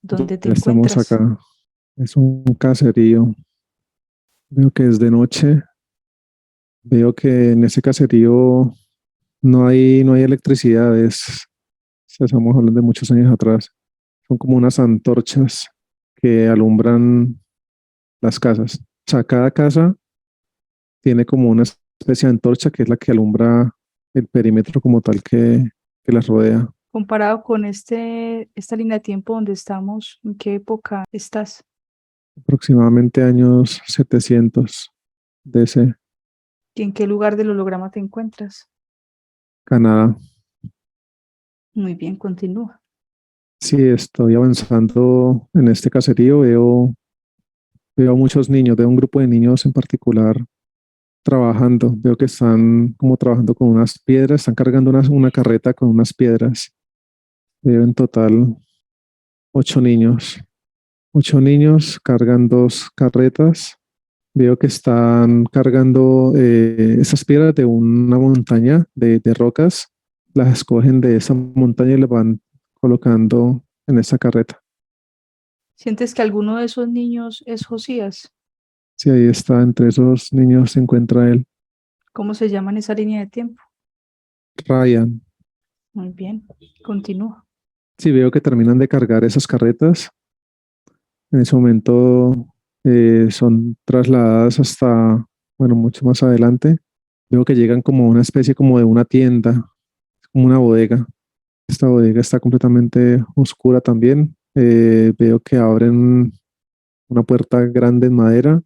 Ya ¿Dónde te estamos encuentras? acá. Es un caserío. Veo que es de noche. Veo que en ese caserío no hay electricidad. Estamos hablando de muchos años atrás. Son como unas antorchas que alumbran las casas. O sea, cada casa tiene como una especie de antorcha que es la que alumbra el perímetro como tal que las rodea. Comparado con esta línea de tiempo donde estamos, ¿en qué época estás? Aproximadamente años 700 DC, ¿Y en qué lugar del holograma te encuentras? Canadá. Muy bien, continúa. Sí, estoy avanzando en este caserío. Veo muchos niños, veo un grupo de niños en particular trabajando. Veo que están como trabajando con unas piedras, están cargando una carreta con unas piedras. Veo en total 8 niños. 8 niños cargan 2 carretas. Veo que están cargando esas piedras de una montaña de rocas. Las escogen de esa montaña y las van colocando en esa carreta. ¿Sientes que alguno de esos niños es Josías? Sí, ahí está, entre esos niños se encuentra él, ¿Cómo se llama en esa línea de tiempo? Ryan. Muy bien, continúa. Sí, veo que terminan de cargar esas carretas. En ese momento son trasladadas hasta, bueno, mucho más adelante. Veo que llegan como a una especie como de una tienda, como una bodega. Esta bodega está completamente oscura también. Veo que abren una puerta grande en madera,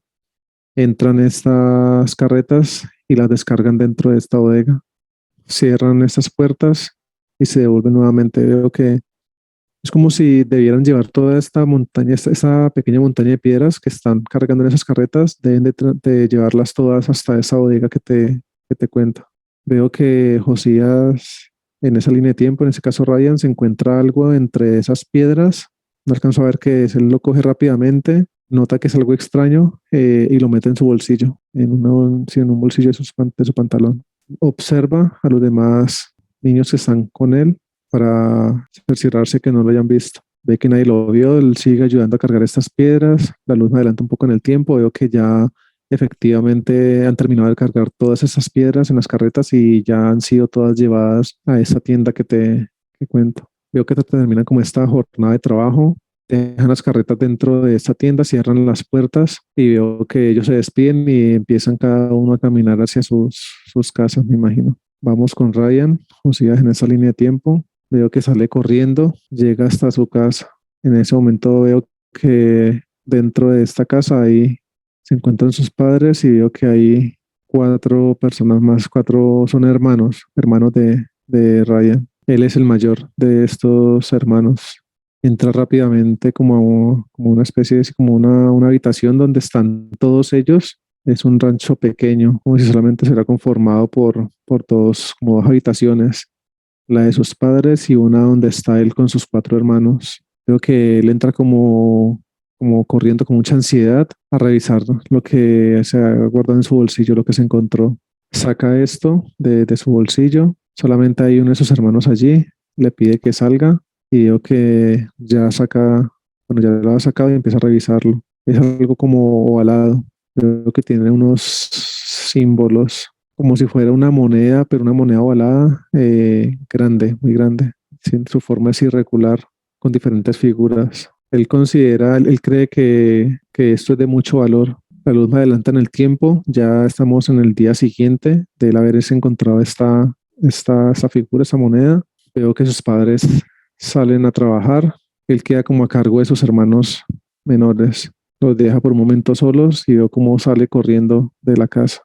entran estas carretas y las descargan dentro de esta bodega. Cierran estas puertas y se devuelven nuevamente. Veo que es como si debieran llevar toda esta montaña, esta pequeña montaña de piedras que están cargando en esas carretas, deben de llevarlas todas hasta esa bodega que te cuento. Veo que Josías, en esa línea de tiempo, en ese caso Ryan, se encuentra algo entre esas piedras. No alcanzo a ver qué es. Él lo coge rápidamente, nota que es algo extraño y lo mete en su bolsillo, sí, en un bolsillo de su pantalón. Observa a los demás niños que están con él para cerciorarse que no lo hayan visto. Ve que nadie lo vio, él sigue ayudando a cargar estas piedras. La luz me adelanta un poco en el tiempo. Veo que ya efectivamente han terminado de cargar todas esas piedras en las carretas y ya han sido todas llevadas a esa tienda que cuento. Veo que terminan como esta jornada de trabajo, dejan las carretas dentro de esta tienda, cierran las puertas y veo que ellos se despiden y empiezan cada uno a caminar hacia sus casas, me imagino. Vamos con Ryan, Josías en esa línea de tiempo. Veo que sale corriendo, llega hasta su casa. En ese momento veo que dentro de esta casa ahí se encuentran sus padres y veo que hay 4 personas más, 4 son hermanos de Ryan. Él es el mayor de estos hermanos. Entra rápidamente como una especie de, como una habitación donde están todos ellos. Es un rancho pequeño, como si solamente será conformado por como 2 habitaciones, la de sus padres y una donde está él con sus 4 hermanos. Veo que él entra como corriendo con mucha ansiedad a revisar lo que se ha guardado en su bolsillo, lo que se encontró. Saca esto de su bolsillo, solamente hay uno de sus hermanos allí, le pide que salga y veo que ya saca, bueno, ya lo ha sacado y empieza a revisarlo. Es algo como ovalado, veo que tiene unos símbolos como si fuera una moneda, pero una moneda ovalada, grande, muy grande. Sí, su forma es irregular, con diferentes figuras. Él cree que esto es de mucho valor. La luz me adelanta en el tiempo, ya estamos en el día siguiente de él haberse encontrado esta figura, esta moneda. Veo que sus padres salen a trabajar, él queda como a cargo de sus hermanos menores. Los deja por un momento solos y veo cómo sale corriendo de la casa.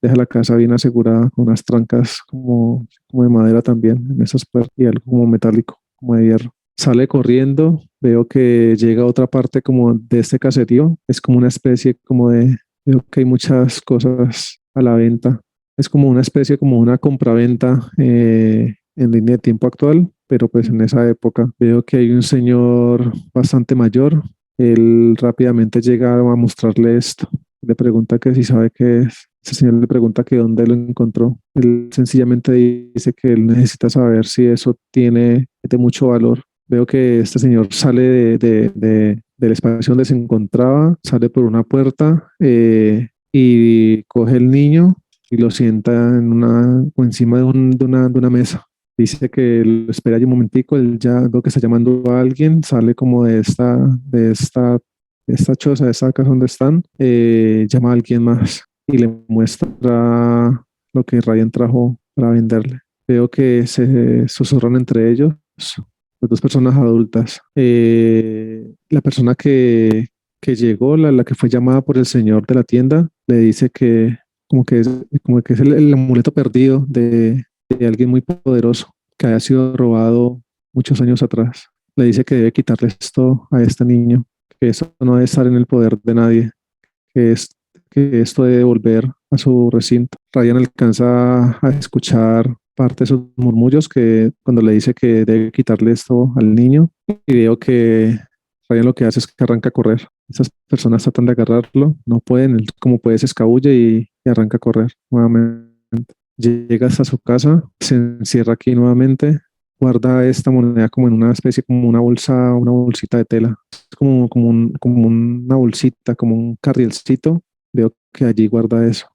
Deja la casa bien asegurada con unas trancas como de madera también en esas puertas y algo como metálico, como de hierro. Sale corriendo, veo que llega a otra parte como de este caserío, es como una especie veo que hay muchas cosas a la venta, es como una especie como una compraventa en línea de tiempo actual, pero pues en esa época veo que hay un señor bastante mayor, él rápidamente llega a mostrarle esto, le pregunta que si sabe qué es. Ese señor le pregunta que dónde lo encontró. Él sencillamente dice que él necesita saber si eso tiene de mucho valor. Veo que este señor sale del espacio donde se encontraba, sale por una puerta y coge el niño y lo sienta o encima de una mesa. Dice que lo espera allí un momentico, él ya veo que está llamando a alguien, sale como de esta choza, de esta casa donde están, llama a alguien más y le muestra lo que Ryan trajo para venderle. Veo que se susurran entre ellos, las dos personas adultas. La persona que llegó, la que fue llamada por el señor de la tienda, le dice que como que es el amuleto perdido de alguien muy poderoso que haya sido robado muchos años atrás. Le dice que debe quitarle esto a este niño, que eso no debe estar en el poder de nadie, que, es, que esto debe volver a su recinto. Ryan alcanza a escuchar parte de sus murmullos que cuando le dice que debe quitarle esto al niño y veo que Ryan lo que hace es que arranca a correr. Esas personas tratan de agarrarlo, no pueden, él como puede se escabulle y arranca a correr nuevamente. Llega hasta su casa, se encierra aquí nuevamente, guarda esta moneda como en una especie, como una bolsita de tela, es como una bolsita, como un carrielcito. Veo que allí guarda eso.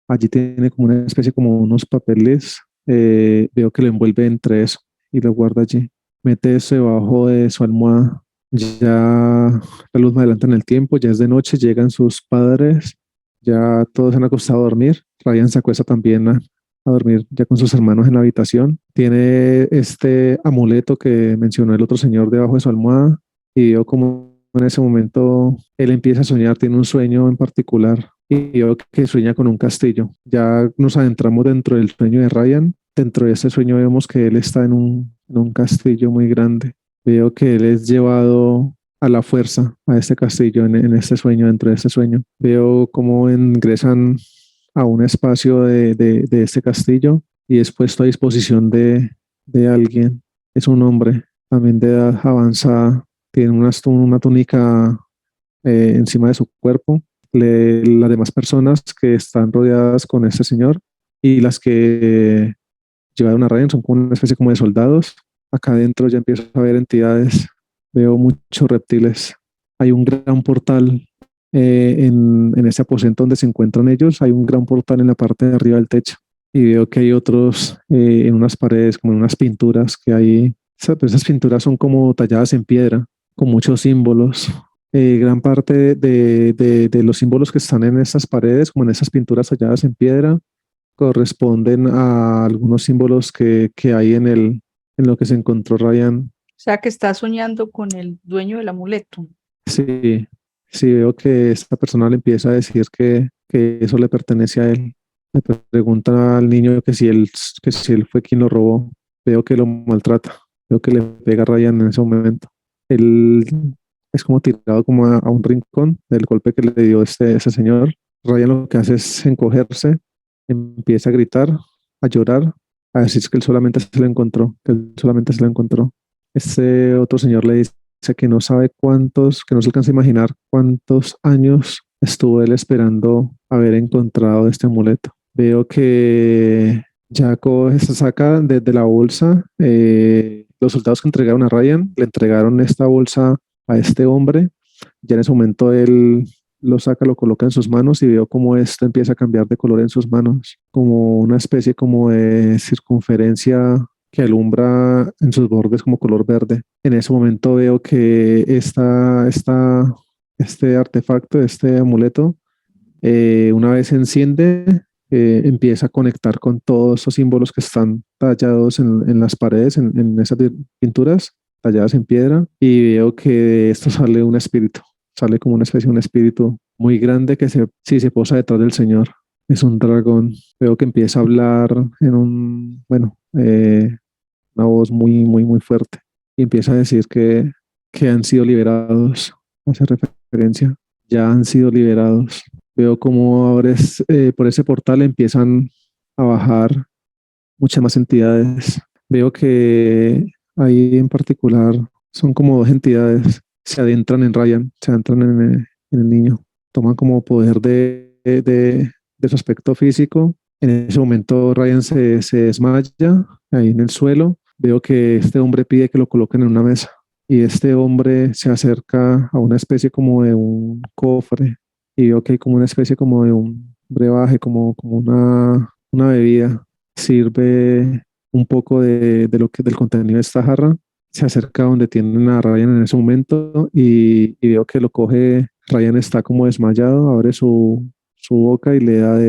Allí tiene como una especie, como unos papeles. Veo que lo envuelve entre eso y lo guarda allí. Mete eso debajo de su almohada. Ya la luz más adelante en el tiempo, ya es de noche, llegan sus padres, ya todos se han acostado a dormir. Ryan se acuesta también a dormir ya con sus hermanos en la habitación. Tiene este amuleto que mencionó el otro señor debajo de su almohada y veo como en ese momento él empieza a soñar, tiene un sueño en particular y veo que sueña con un castillo. Ya nos adentramos dentro del sueño de Ryan. Dentro de este sueño vemos que él está en un castillo muy grande. Veo que él es llevado a la fuerza a este castillo en este sueño, dentro de este sueño. Veo cómo ingresan a un espacio de este castillo y es puesto a disposición de alguien. Es un hombre también de edad avanzada, tiene una túnica encima de su cuerpo. Las demás personas que están rodeadas con este señor y las que llevaron a Ryan son como una especie como de soldados. Acá adentro ya empiezo a ver entidades, veo muchos reptiles. Hay un gran portal en ese aposento donde se encuentran ellos. Hay un gran portal en la parte de arriba del techo y veo que hay otros en unas paredes, como en unas pinturas que hay. Esas pinturas son como talladas en piedra, con muchos símbolos. Gran parte de los símbolos que están en esas paredes, como en esas pinturas talladas en piedra, corresponden a algunos símbolos que hay en lo que se encontró Ryan. O sea, que está soñando con el dueño del amuleto. Sí, sí, veo que esta persona le empieza a decir que eso le pertenece a él. Le pregunta al niño que si él fue quien lo robó. Veo que lo maltrata. Veo que le pega a Ryan en ese momento. Él es como tirado como a un rincón del golpe que le dio ese señor. Ryan lo que hace es encogerse, empieza a gritar, a llorar, a decir que él solamente se lo encontró, que él solamente se lo encontró. Este otro señor le dice que no sabe cuántos, que no se alcanza a imaginar cuántos años estuvo él esperando haber encontrado este amuleto. Veo que Jaco se saca desde la bolsa. Los soldados que entregaron a Ryan le entregaron esta bolsa a este hombre. Ya en ese momento él lo saca, lo coloca en sus manos y veo cómo esto empieza a cambiar de color en sus manos, como una especie como de circunferencia que alumbra en sus bordes como color verde. En ese momento veo que este artefacto, este amuleto, una vez se enciende, empieza a conectar con todos esos símbolos que están tallados en las paredes, en esas pinturas talladas en piedra, y veo que de esto sale un espíritu, sale como una especie de un espíritu muy grande que sí, se posa detrás del Señor. Es un dragón. Veo que empieza a hablar una voz muy, muy, muy fuerte y empieza a decir que han sido liberados. Hace referencia, ya han sido liberados. Veo como ahora por ese portal empiezan a bajar muchas más entidades. Veo que ahí en particular son como dos entidades. Se adentran en Ryan, se adentran en el niño. Toman como poder de su aspecto físico. En ese momento Ryan se desmaya ahí en el suelo. Veo que este hombre pide que lo coloquen en una mesa. y este hombre se acerca a una especie como de un cofre y veo que hay como una especie como de un brebaje, como una bebida. Sirve un poco de lo que, del contenido de esta jarra, se acerca donde tienen a Ryan en ese momento y veo que lo coge, Ryan está como desmayado, abre su boca y le da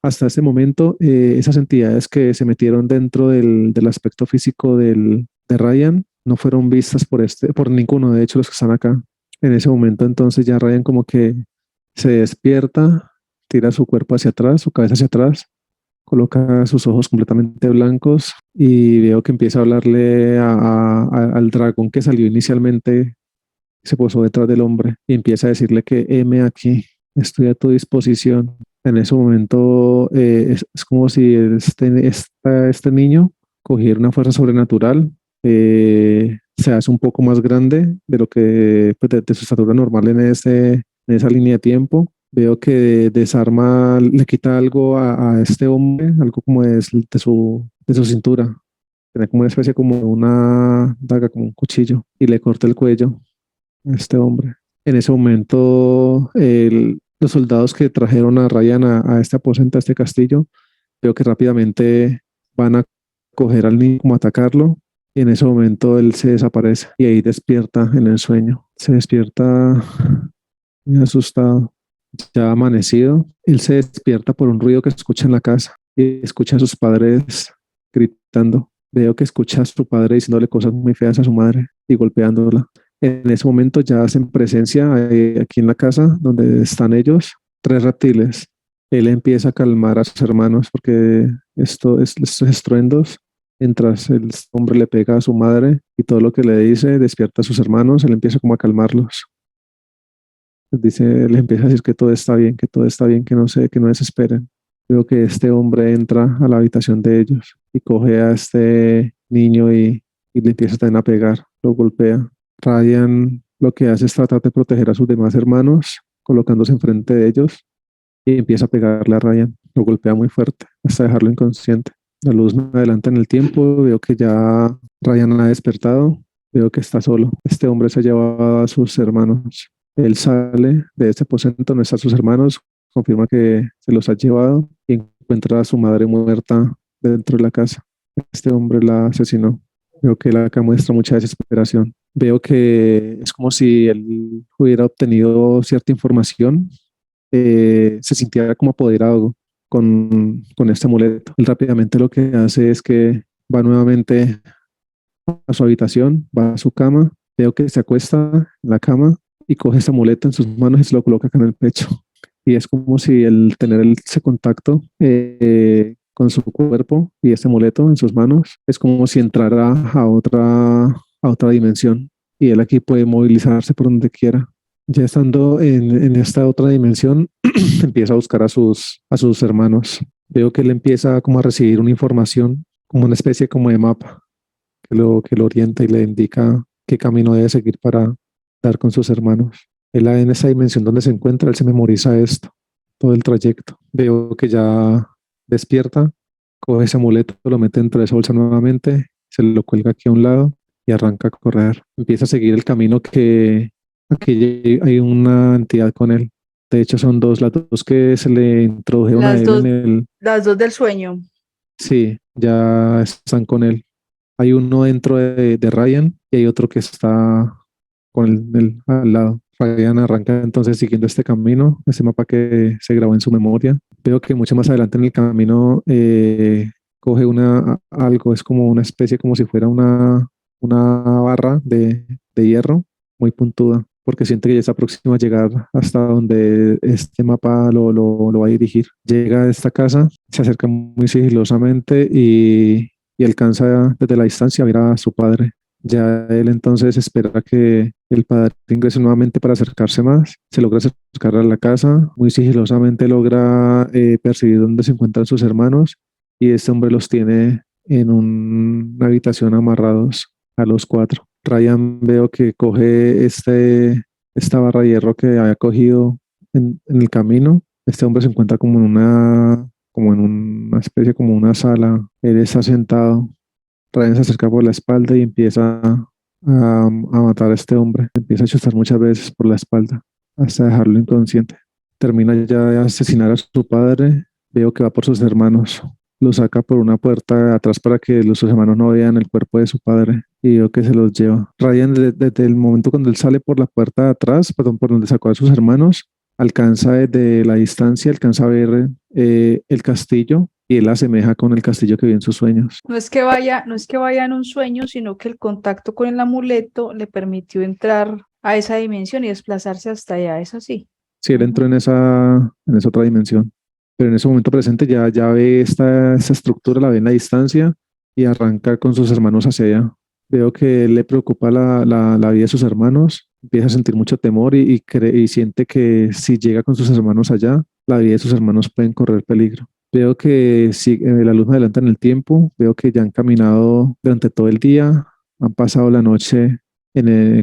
hasta este momento, esas entidades que se metieron dentro del aspecto físico de Ryan no fueron vistas por ninguno, de hecho, los que están acá. En ese momento, entonces, ya Ryan como que se despierta, tira su cuerpo hacia atrás, su cabeza hacia atrás, coloca sus ojos completamente blancos y veo que empieza a hablarle al dragón que salió inicialmente, se posó detrás del hombre y empieza a decirle que heme aquí, estoy a tu disposición. En ese momento es como si este niño cogiera una fuerza sobrenatural, se hace un poco más grande de lo que pues, de su estatura normal en esa línea de tiempo. Veo que desarma, le quita algo a este hombre, algo como de su cintura. Tiene como una especie como una daga, como un cuchillo, y le corta el cuello a este hombre. En ese momento, los soldados que trajeron a Ryan a este aposento, a este castillo, veo que rápidamente van a coger al niño, como a atacarlo, y en ese momento él se desaparece y ahí despierta en el sueño. Se despierta muy asustado, ya amanecido. Él se despierta por un ruido que escucha en la casa y escucha a sus padres gritando. Veo que escucha a su padre diciéndole cosas muy feas a su madre y golpeándola. En ese momento ya hacen presencia aquí en la casa donde están ellos, tres reptiles. Él empieza a calmar a sus hermanos porque estos estruendos, mientras el hombre le pega a su madre y todo lo que le dice, despierta a sus hermanos, él empieza como a calmarlos. Les empieza a decir que todo está bien, que todo está bien, que no se, que no desesperen. Veo que este hombre entra a la habitación de ellos y coge a este niño y le empieza también a pegar, lo golpea. Ryan lo que hace es tratar de proteger a sus demás hermanos, colocándose enfrente de ellos y empieza a pegarle a Ryan. Lo golpea muy fuerte hasta dejarlo inconsciente. La luz me adelanta en el tiempo, veo que ya Ryan ha despertado, veo que está solo. Este hombre se ha llevado a sus hermanos. Él sale de este aposento, no están sus hermanos, confirma que se los ha llevado y encuentra a su madre muerta dentro de la casa. Este hombre la asesinó. Veo que la acá muestra mucha desesperación. Veo que es como si él hubiera obtenido cierta información, se sintiera como apoderado con este amuleto. Él rápidamente lo que hace es que va nuevamente a su habitación, va a su cama, veo que se acuesta en la cama y coge ese amuleto en sus manos y se lo coloca acá en el pecho. Y es como si el tener ese contacto con su cuerpo y ese amuleto en sus manos es como si entrara a otra dimensión y él aquí puede movilizarse por donde quiera. Ya estando en esta otra dimensión, empieza a buscar a sus hermanos. Veo que él empieza como a recibir una información, como una especie como de mapa que lo orienta y le indica qué camino debe seguir para dar con sus hermanos. Él en esa dimensión donde se encuentra, él se memoriza esto, todo el trayecto. Veo que ya despierta, coge ese amuleto, lo mete dentro de esa bolsa nuevamente, se lo cuelga aquí a un lado y arranca a correr. Empieza a seguir el camino que aquí hay una entidad con él. De hecho, son dos, las dos que se le introdujeron a él en el... Las dos del sueño. Sí, ya están con él. Hay uno dentro de Ryan y hay otro que está con al lado. Ryan arranca entonces siguiendo este camino, ese mapa que se grabó en su memoria. Veo que mucho más adelante en el camino coge algo, es como una especie, como si fuera una barra de hierro muy puntuda, porque siente que ya está próximo a llegar hasta donde este mapa lo va a dirigir. Llega a esta casa, se acerca muy sigilosamente y alcanza desde la distancia a ver a su padre. Ya él entonces espera que el padre ingrese nuevamente para acercarse más. Se logra acercar a la casa, muy sigilosamente logra percibir dónde se encuentran sus hermanos y este hombre los tiene en una habitación amarrados a los cuatro. Ryan veo que coge esta barra de hierro que había cogido en el camino. Este hombre se encuentra como en una especie, como una sala. Él está sentado. Ryan se acerca por la espalda y empieza a matar a este hombre. Empieza a chutar muchas veces por la espalda hasta dejarlo inconsciente. Termina ya de asesinar a su padre. Veo que va por sus hermanos. Lo saca por una puerta atrás para que sus hermanos no vean el cuerpo de su padre y veo que se los lleva. Ryan, desde el momento cuando él sale por la puerta de atrás, perdón, por donde sacó a sus hermanos, alcanza desde la distancia, alcanza a ver el castillo y él asemeja con el castillo que vio en sus sueños. No es que vaya en un sueño, sino que el contacto con el amuleto le permitió entrar a esa dimensión y desplazarse hasta allá, es así. Si él entró Ujú. en esa otra dimensión, pero en ese momento presente ya ve esta estructura, la ve en la distancia y arranca con sus hermanos hacia allá. Veo que le preocupa la vida de sus hermanos, empieza a sentir mucho temor y siente que si llega con sus hermanos allá, la vida de sus hermanos pueden correr peligro. Veo que si, la luz me adelanta en el tiempo, veo que ya han caminado durante todo el día, han pasado la noche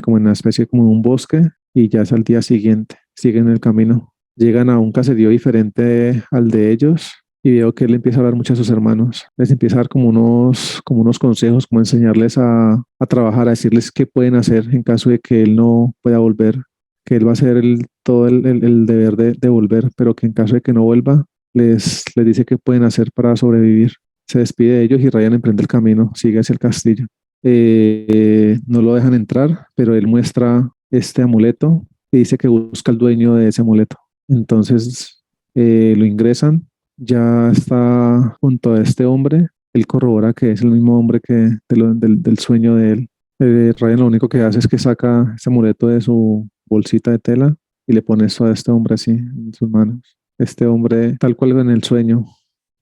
como en una especie como un bosque y ya es al día siguiente, siguen el camino. Llegan a un caserío diferente al de ellos y veo que él empieza a hablar mucho a sus hermanos. Les empieza a dar como unos consejos, como enseñarles a trabajar, a decirles qué pueden hacer en caso de que él no pueda volver, que él va a hacer todo el deber de volver, pero que en caso de que no vuelva, les dice qué pueden hacer para sobrevivir. Se despide de ellos y Ryan emprende el camino, sigue hacia el castillo. No lo dejan entrar, pero él muestra este amuleto y dice que busca al dueño de ese amuleto. Entonces lo ingresan, ya está junto a este hombre, él corrobora que es el mismo hombre que del sueño de él. Ryan lo único que hace es que saca ese amuleto de su bolsita de tela y le pone eso a este hombre así en sus manos. Este hombre, tal cual en el sueño,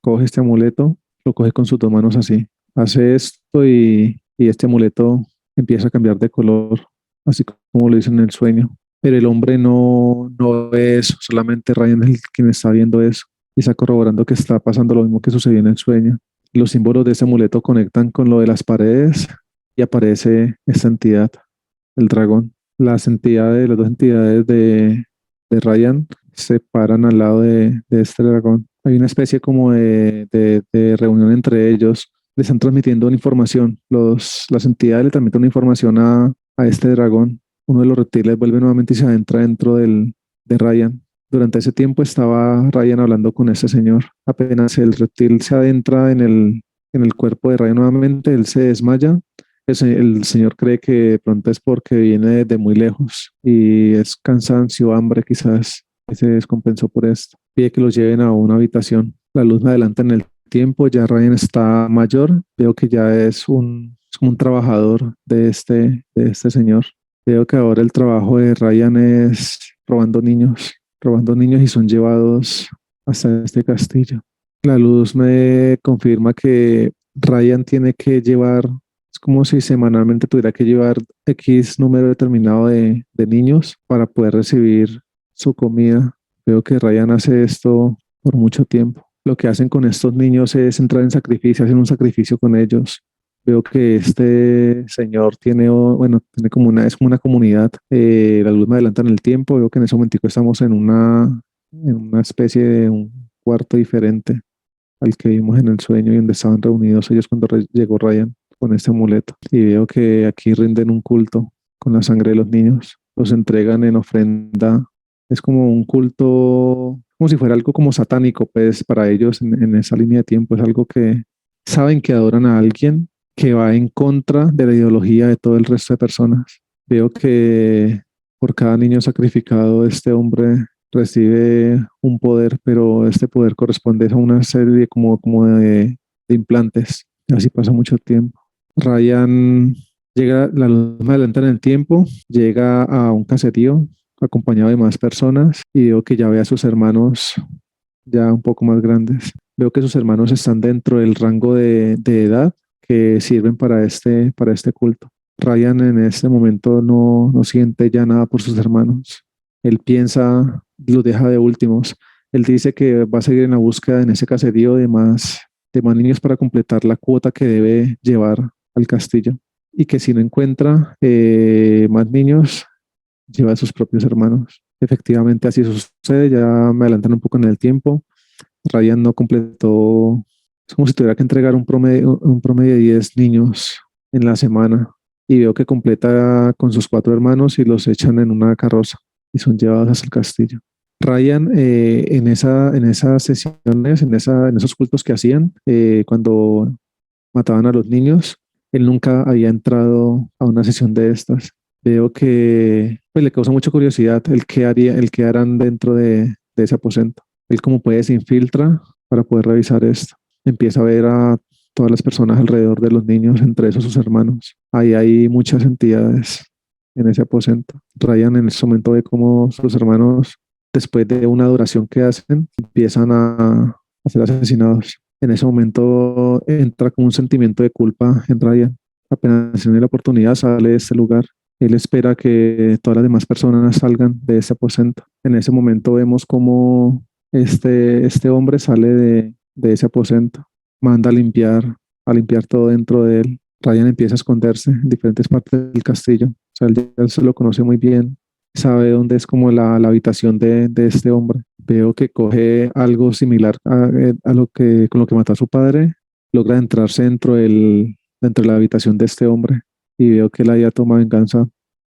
coge este amuleto, lo coge con sus dos manos así, hace esto y este amuleto empieza a cambiar de color, así como lo dice en el sueño. Pero el hombre no ve eso, solamente Ryan es el quien está viendo eso y está corroborando que está pasando lo mismo que sucedió en el sueño. Los símbolos de ese amuleto conectan con lo de las paredes y aparece esta entidad, el dragón. Las dos entidades de Ryan se paran al lado de este dragón. Hay una especie como de reunión entre ellos. Le están transmitiendo una información. Las entidades le transmiten una información a este dragón. Uno de los reptiles vuelve nuevamente y se adentra dentro de Ryan. Durante ese tiempo estaba Ryan hablando con este señor. Apenas el reptil se adentra en el cuerpo de Ryan nuevamente, él se desmaya. El señor cree que de pronto es porque viene de muy lejos y es cansancio, hambre quizás, que se descompensó por esto. Pide que los lleven a una habitación. La luz me adelanta en el tiempo, ya Ryan está mayor, veo que ya es como un trabajador de este señor. Veo que ahora el trabajo de Ryan es robando niños y son llevados hasta este castillo. La luz me confirma que Ryan tiene que llevar, es como si semanalmente tuviera que llevar X número determinado de niños para poder recibir su comida. Veo que Ryan hace esto por mucho tiempo. Lo que hacen con estos niños es entrar en sacrificio, hacen un sacrificio con ellos. Veo que este señor tiene, bueno, tiene como es como una comunidad. La luz me adelanta en el tiempo. Veo que en ese momentico estamos en una especie de un cuarto diferente al que vimos en el sueño y donde estaban reunidos ellos cuando llegó Ryan con este amuleto. Y veo que aquí rinden un culto con la sangre de los niños. Los entregan en ofrenda. Es como un culto, como si fuera algo como satánico, pues para ellos en esa línea de tiempo. Es algo que saben que adoran a alguien que va en contra de la ideología de todo el resto de personas. Veo que por cada niño sacrificado, este hombre recibe un poder, pero este poder corresponde a una serie como de implantes. Así pasa mucho tiempo. Ryan llega, la luz más adelante en el tiempo, llega a un caserío acompañado de más personas y veo que ya ve a sus hermanos ya un poco más grandes. Veo que sus hermanos están dentro del rango de edad que sirven para este culto. Ryan en este momento no siente ya nada por sus hermanos. Él piensa, los deja de últimos. Él dice que va a seguir en la búsqueda en ese caserío de más niños para completar la cuota que debe llevar al castillo. Y que si no encuentra más niños, lleva a sus propios hermanos. Efectivamente, así sucede. Ya me adelantan un poco en el tiempo. Ryan no completó, es como si tuviera que entregar un promedio de 10 niños en la semana. y veo que completa con sus 4 hermanos y los echan en una carroza y son llevados hasta el castillo. Ryan, en esas sesiones, en esos cultos que hacían, cuando mataban a los niños, él nunca había entrado a una sesión de estas. Veo que pues, le causa mucha curiosidad el que harán dentro de ese aposento. Él como puede se infiltra para poder revisar esto. Empieza a ver a todas las personas alrededor de los niños, entre esos sus hermanos. Ahí hay muchas entidades en ese aposento. Ryan en ese momento ve cómo sus hermanos, después de una adoración que hacen, empiezan a ser asesinados. En ese momento entra como un sentimiento de culpa en Ryan. Apenas tiene la oportunidad, sale de este lugar. Él espera que todas las demás personas salgan de ese aposento. En ese momento vemos cómo este hombre sale de ese aposento, manda a limpiar todo dentro de él. Ryan empieza a esconderse en diferentes partes del castillo. O sea, él ya se lo conoce muy bien, sabe dónde es como la habitación de este hombre. Veo que coge algo similar a lo que, con lo que mató a su padre, logra entrarse dentro de la habitación de este hombre y veo que él ya toma venganza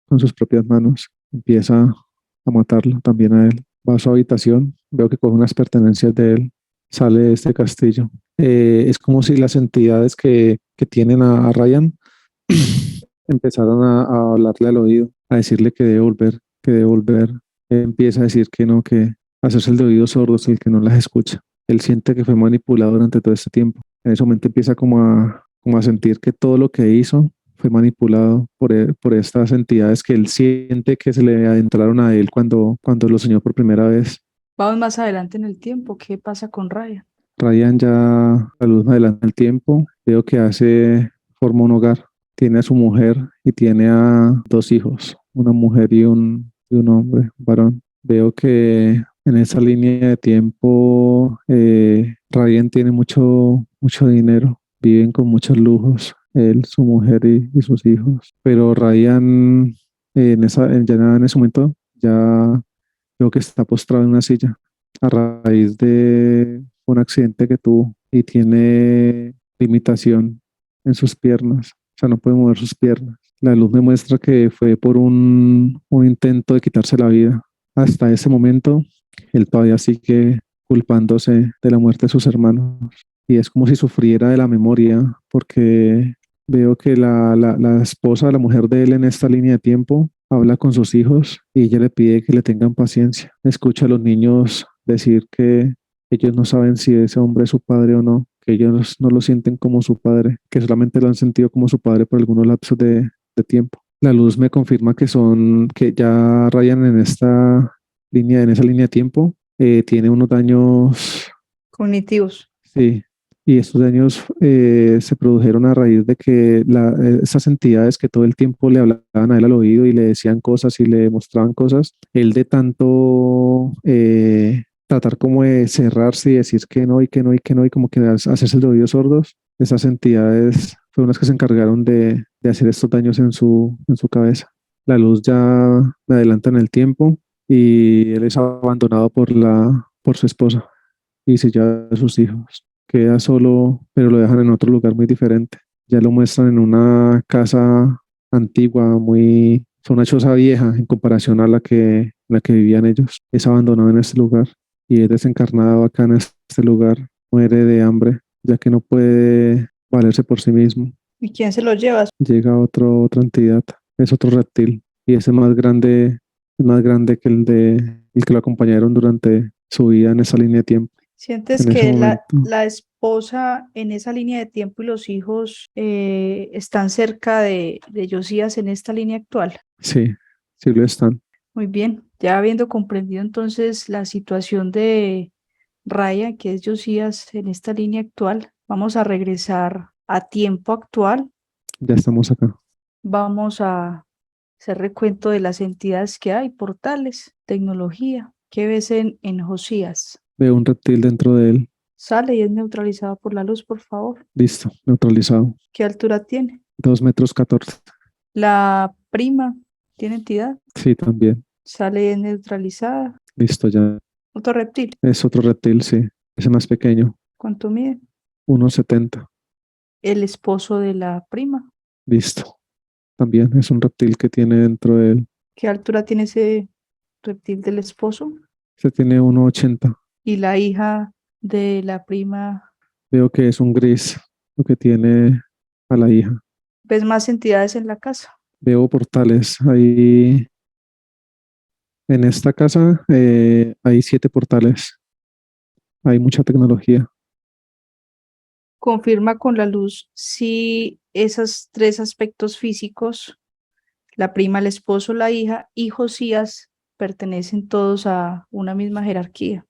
con sus propias manos. Empieza a matarlo también a él. Va a su habitación, veo que coge unas pertenencias de él, sale de este castillo. Es como si las entidades que tienen a Ryan empezaron a hablarle al oído, a decirle que debe volver, que debe volver. Él empieza a decir que no, que hacerse el de oídos sordos y el que no las escucha. Él siente que fue manipulado durante todo este tiempo. En ese momento empieza como a sentir que todo lo que hizo fue manipulado por estas entidades que él siente que se le adentraron a él cuando lo soñó por primera vez. Vamos más adelante en el tiempo. ¿Qué pasa con Ryan? Ryan ya a luz más adelante en el tiempo, veo que forma un hogar, tiene a su mujer y tiene a 2 hijos, una mujer y un hombre, un varón. Veo que en esa línea de tiempo Ryan tiene mucho dinero, viven con muchos lujos, él, su mujer y sus hijos. Pero Ryan ya en ese momento ya veo que está postrado en una silla a raíz de un accidente que tuvo y tiene limitación en sus piernas, o sea, no puede mover sus piernas. La luz me muestra que fue por un intento de quitarse la vida. Hasta ese momento, él todavía sigue culpándose de la muerte de sus hermanos y es como si sufriera de la memoria, porque veo que la esposa, la mujer de él en esta línea de tiempo, habla con sus hijos y ella le pide que le tengan paciencia. Escucha a los niños decir que ellos no saben si ese hombre es su padre o no, que ellos no lo sienten como su padre, que solamente lo han sentido como su padre por algunos lapsos de tiempo. La luz me confirma que ya Ryan en esa línea de tiempo, tiene unos daños. Cognitivos. Sí, y estos daños se produjeron a raíz de que esas entidades que todo el tiempo le hablaban a él al oído y le decían cosas y le mostraban cosas, él de tanto tratar como de cerrarse y decir que no y que no y que no y como que hacerse el de oídos sordos, esas entidades fueron las que se encargaron de hacer estos daños en su cabeza. La luz ya me adelanta en el tiempo y él es abandonado por su esposa y se lleva a sus hijos. Queda solo, pero lo dejan en otro lugar muy diferente. Ya lo muestran en una casa antigua, fue una choza vieja en comparación a la que vivían ellos. Es abandonado en este lugar y es desencarnado acá en este lugar. Muere de hambre, ya que no puede valerse por sí mismo. ¿Y quién se lo lleva? Llega otra entidad, es otro reptil y es más grande que el que lo acompañaron durante su vida en esa línea de tiempo. ¿Sientes En ese que momento, la esposa en esa línea de tiempo y los hijos están cerca de Josías en esta línea actual? sí, sí lo están. Muy bien, ya habiendo comprendido entonces la situación de Raya, que es Josías en esta línea actual, vamos a regresar a tiempo actual. Ya estamos acá. Vamos a hacer recuento de las entidades que hay, portales, tecnología. ¿Qué ves en Josías? Veo un reptil dentro de él. Sale y es neutralizado por la luz, por favor. Listo, neutralizado. ¿Qué altura tiene? 2 metros 14. La prima tiene entidad. Sí, también. Sale y es neutralizada. Listo, ya. Otro reptil. Es otro reptil, sí. Ese más pequeño. ¿Cuánto mide? 1,70. El esposo de la prima. Listo. también es un reptil que tiene dentro de él. ¿Qué altura tiene ese reptil del esposo? Este tiene 1,80. Y la hija de la prima, Veo que es un gris lo que tiene a la hija. ¿ves más entidades en la casa? Veo portales. Ahí en esta casa hay 7 portales. Hay mucha tecnología. Confirma con la luz si esos tres aspectos físicos, la prima, el esposo, la hija y Josías, pertenecen todos a una misma jerarquía.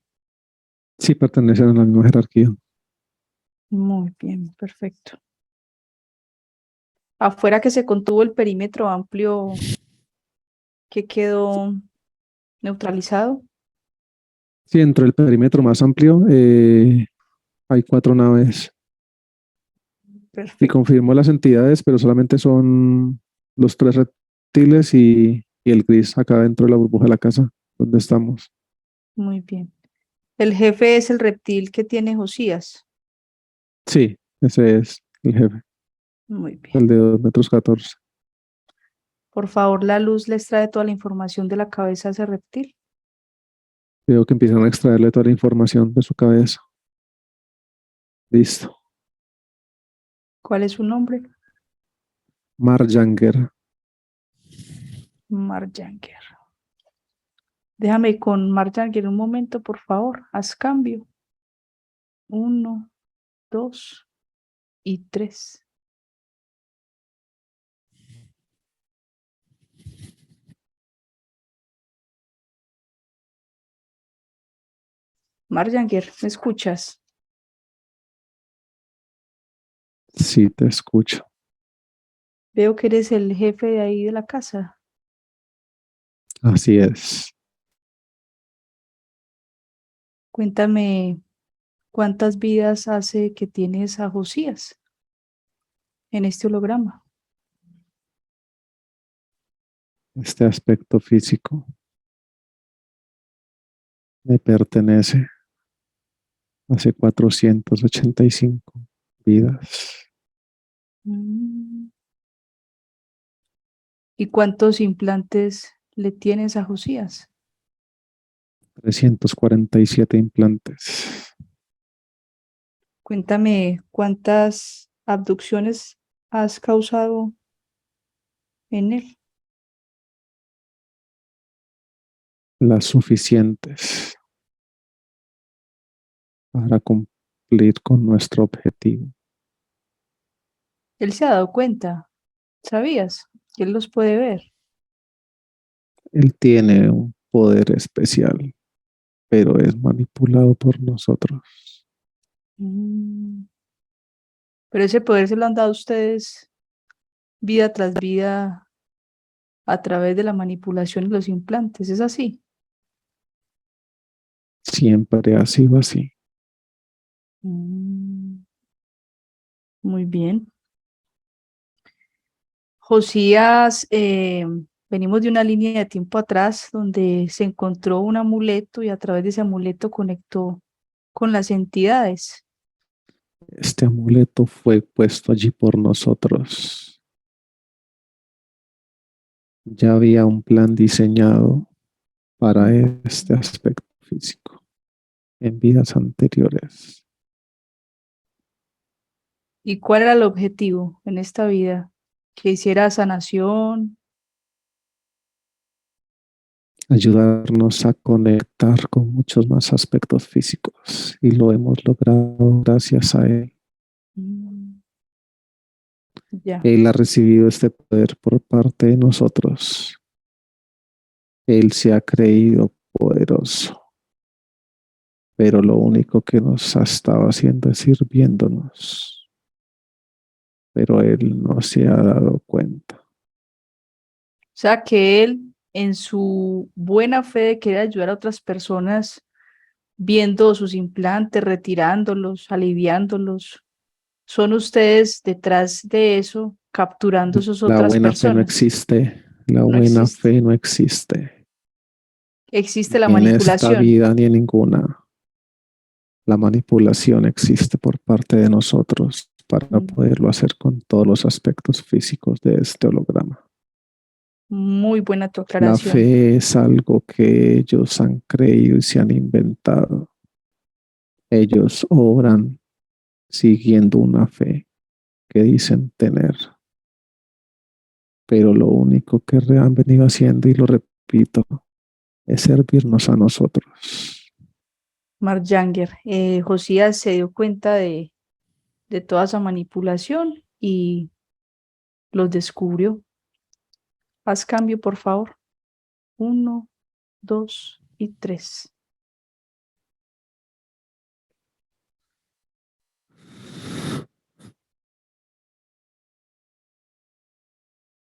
Sí pertenecen a la misma jerarquía. Muy bien, perfecto. Afuera que se contuvo el perímetro amplio que quedó neutralizado. Sí, dentro del perímetro más amplio hay 4 naves. Y Perfecto, confirmo las entidades, pero solamente son los 3 reptiles y el gris acá dentro de la burbuja de la casa donde estamos. muy bien. El jefe es el reptil que tiene Josías. Sí, ese es el jefe, Muy bien. el de 2,14 m. Por favor, la luz les trae toda la información de la cabeza a ese reptil. Veo que empiezan a extraerle toda la información de su cabeza. Listo. ¿Cuál es su nombre? Marjanger. Marjanger. Déjame con Marjanger un momento, por favor. Haz cambio. 1, 2 y 3. Marjanger, ¿me escuchas? Sí, te escucho. Veo que eres el jefe de ahí de la casa. Así es. Cuéntame cuántas vidas hace que tienes a Josías en este holograma. Este aspecto físico me pertenece hace 485 vidas. Mm. ¿Y cuántos implantes le tienes a Josías? 347 implantes. Cuéntame cuántas abducciones has causado en él. Las suficientes para cumplir con nuestro objetivo. Él se ha dado cuenta, ¿sabías? Que él los puede ver. Él tiene un poder especial, pero es manipulado por nosotros. Mm. Pero ese poder se lo han dado a ustedes vida tras vida a través de la manipulación y los implantes. ¿Es así? Siempre ha sido así. Mm. Muy bien. Josías, venimos de una línea de tiempo atrás donde se encontró un amuleto y a través de ese amuleto conectó con las entidades. Este amuleto fue puesto allí por nosotros. Ya había un plan diseñado para este aspecto físico en vidas anteriores. ¿Y cuál era el objetivo en esta vida? Que hiciera sanación. Ayudarnos a conectar con muchos más aspectos físicos y lo hemos logrado gracias a él. Mm. Ya. Él ha recibido este poder por parte de nosotros. Él se ha creído poderoso, pero lo único que nos ha estado haciendo es sirviéndonos, pero él no se ha dado cuenta. O sea que él, en su buena fe de querer ayudar a otras personas, viendo sus implantes, retirándolos, aliviándolos, son ustedes detrás de eso, capturando esas La otras buena fe no personas. existe, la No buena existe. fe no existe, Existe la ni en esta manipulación. vida ni en ninguna. La manipulación existe por parte de nosotros para Mm, poderlo hacer con todos los aspectos físicos de este holograma. Muy buena tu La aclaración. fe es algo que ellos han creído y se han inventado. Ellos oran siguiendo una fe que dicen tener, pero lo único que han venido haciendo, y lo repito, es servirnos a nosotros. Mark Janger, Josías se dio cuenta de toda esa manipulación y los descubrió. Haz cambio, por favor. 1, 2 y 3.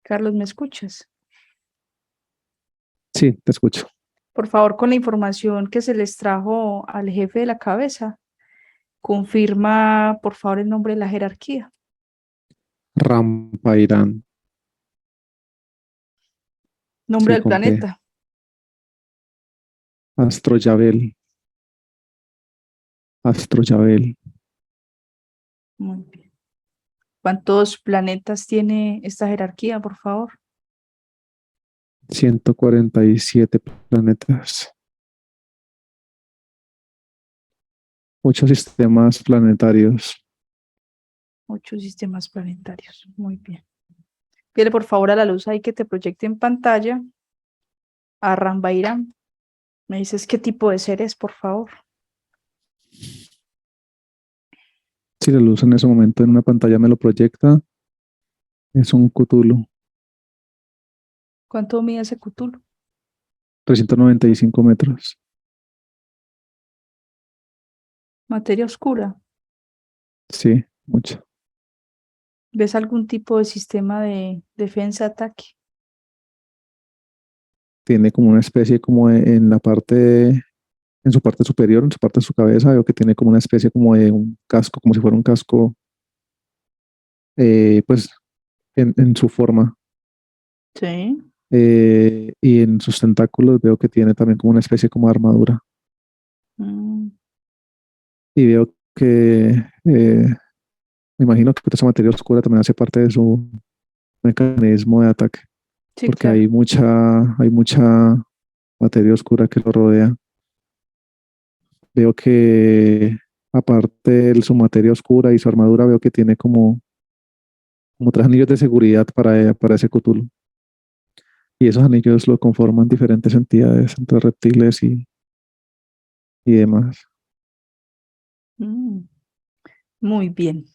Carlos, ¿me escuchas? Sí, te escucho. Por favor, con la información que se les trajo al jefe de la cabeza, confirma, por favor, el nombre de la jerarquía. Rampairán. Nombre Sí, del con P. planeta. Astroyabel. Astroyabel. Muy bien. ¿Cuántos planetas tiene esta jerarquía, por favor? 147 planetas. Muchos sistemas planetarios. 8 sistemas planetarios. Muy bien. Pídele, por favor, a la luz ahí que te proyecte en pantalla a Rambairam. Me dices qué tipo de ser es, por favor. Si la luz en ese momento en una pantalla me lo proyecta, es un Cthulhu. ¿Cuánto mide ese Cthulhu? 395 metros. Materia oscura. Sí, mucho. ¿Ves algún tipo de sistema de defensa-ataque? Tiene como una especie como en la parte, en su parte superior, en su parte de su cabeza, veo que tiene como una especie como de un casco, como si fuera un casco, pues en su forma. Sí. Y en sus tentáculos veo que tiene también como una especie como de armadura. Mm, Y veo que me imagino que esa materia oscura también hace parte de su mecanismo de ataque, sí, porque claro. hay mucha materia oscura que lo rodea. Veo que aparte de su materia oscura y su armadura, veo que tiene como tres anillos de seguridad para ese Cthulhu. Y esos anillos lo conforman diferentes entidades, entre reptiles y demás. Mm, muy bien.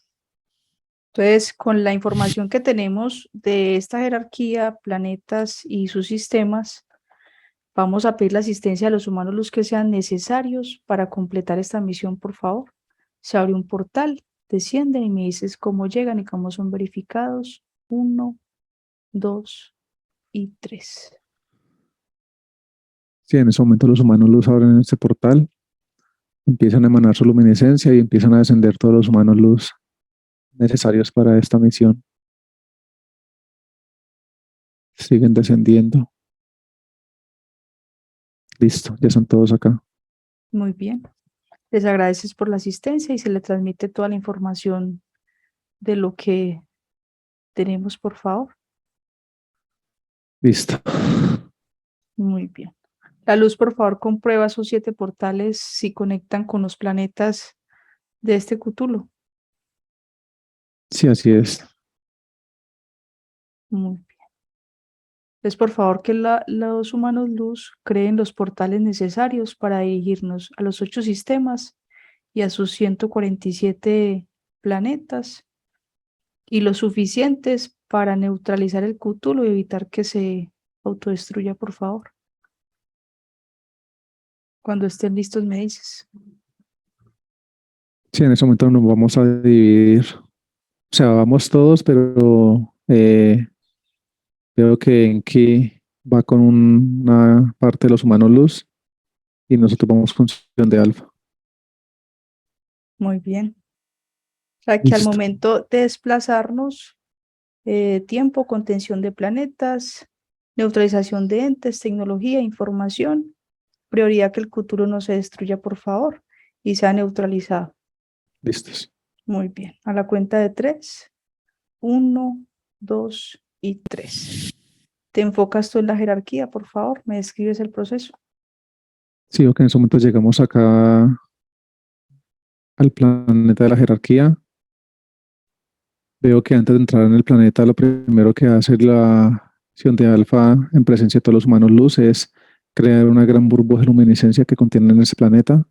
Entonces, con la información que tenemos de esta jerarquía, planetas y sus sistemas, vamos a pedir la asistencia de los humanos los que sean necesarios para completar esta misión, por favor. Se abre un portal, descienden y me dices cómo llegan y cómo son verificados. 1, 2 y 3. Sí, en ese momento los humanos luz abren este portal, empiezan a emanar su luminiscencia y empiezan a descender todos los humanos luz necesarios para esta misión. Siguen descendiendo. Listo, ya son todos acá. Muy bien. Les agradeces por la asistencia y se le transmite toda la información de lo que tenemos, por favor. Listo. Muy bien. La luz, por favor, comprueba esos 7 portales si conectan con los planetas de este Cútulo. Sí, así es. Muy bien. Entonces, por favor, que los humanos luz creen los portales necesarios para dirigirnos a los 8 sistemas y a sus 147 planetas y lo suficientes para neutralizar el Cútulo y evitar que se autodestruya, por favor. Cuando estén listos, me dices. Sí, en ese momento nos vamos a dividir. O sea, vamos todos, pero veo que Enki va con una parte de los humanos luz y nosotros vamos con sección de alfa. Muy bien. O sea, que al Listo. momento de desplazarnos, tiempo, contención de planetas, neutralización de entes, tecnología, información, prioridad que el futuro no se destruya, por favor, y sea neutralizado. Listos. Muy bien. A la cuenta de 3. 1, 2 y 3. ¿Te enfocas tú en la jerarquía, por favor? ¿Me describes el proceso? Sí, ok, en ese momento llegamos acá al planeta de la jerarquía. Veo que antes de entrar en el planeta, lo primero que hace la acción de Alfa en presencia de todos los humanos luz es crear una gran burbuja de luminiscencia que contienen ese planeta.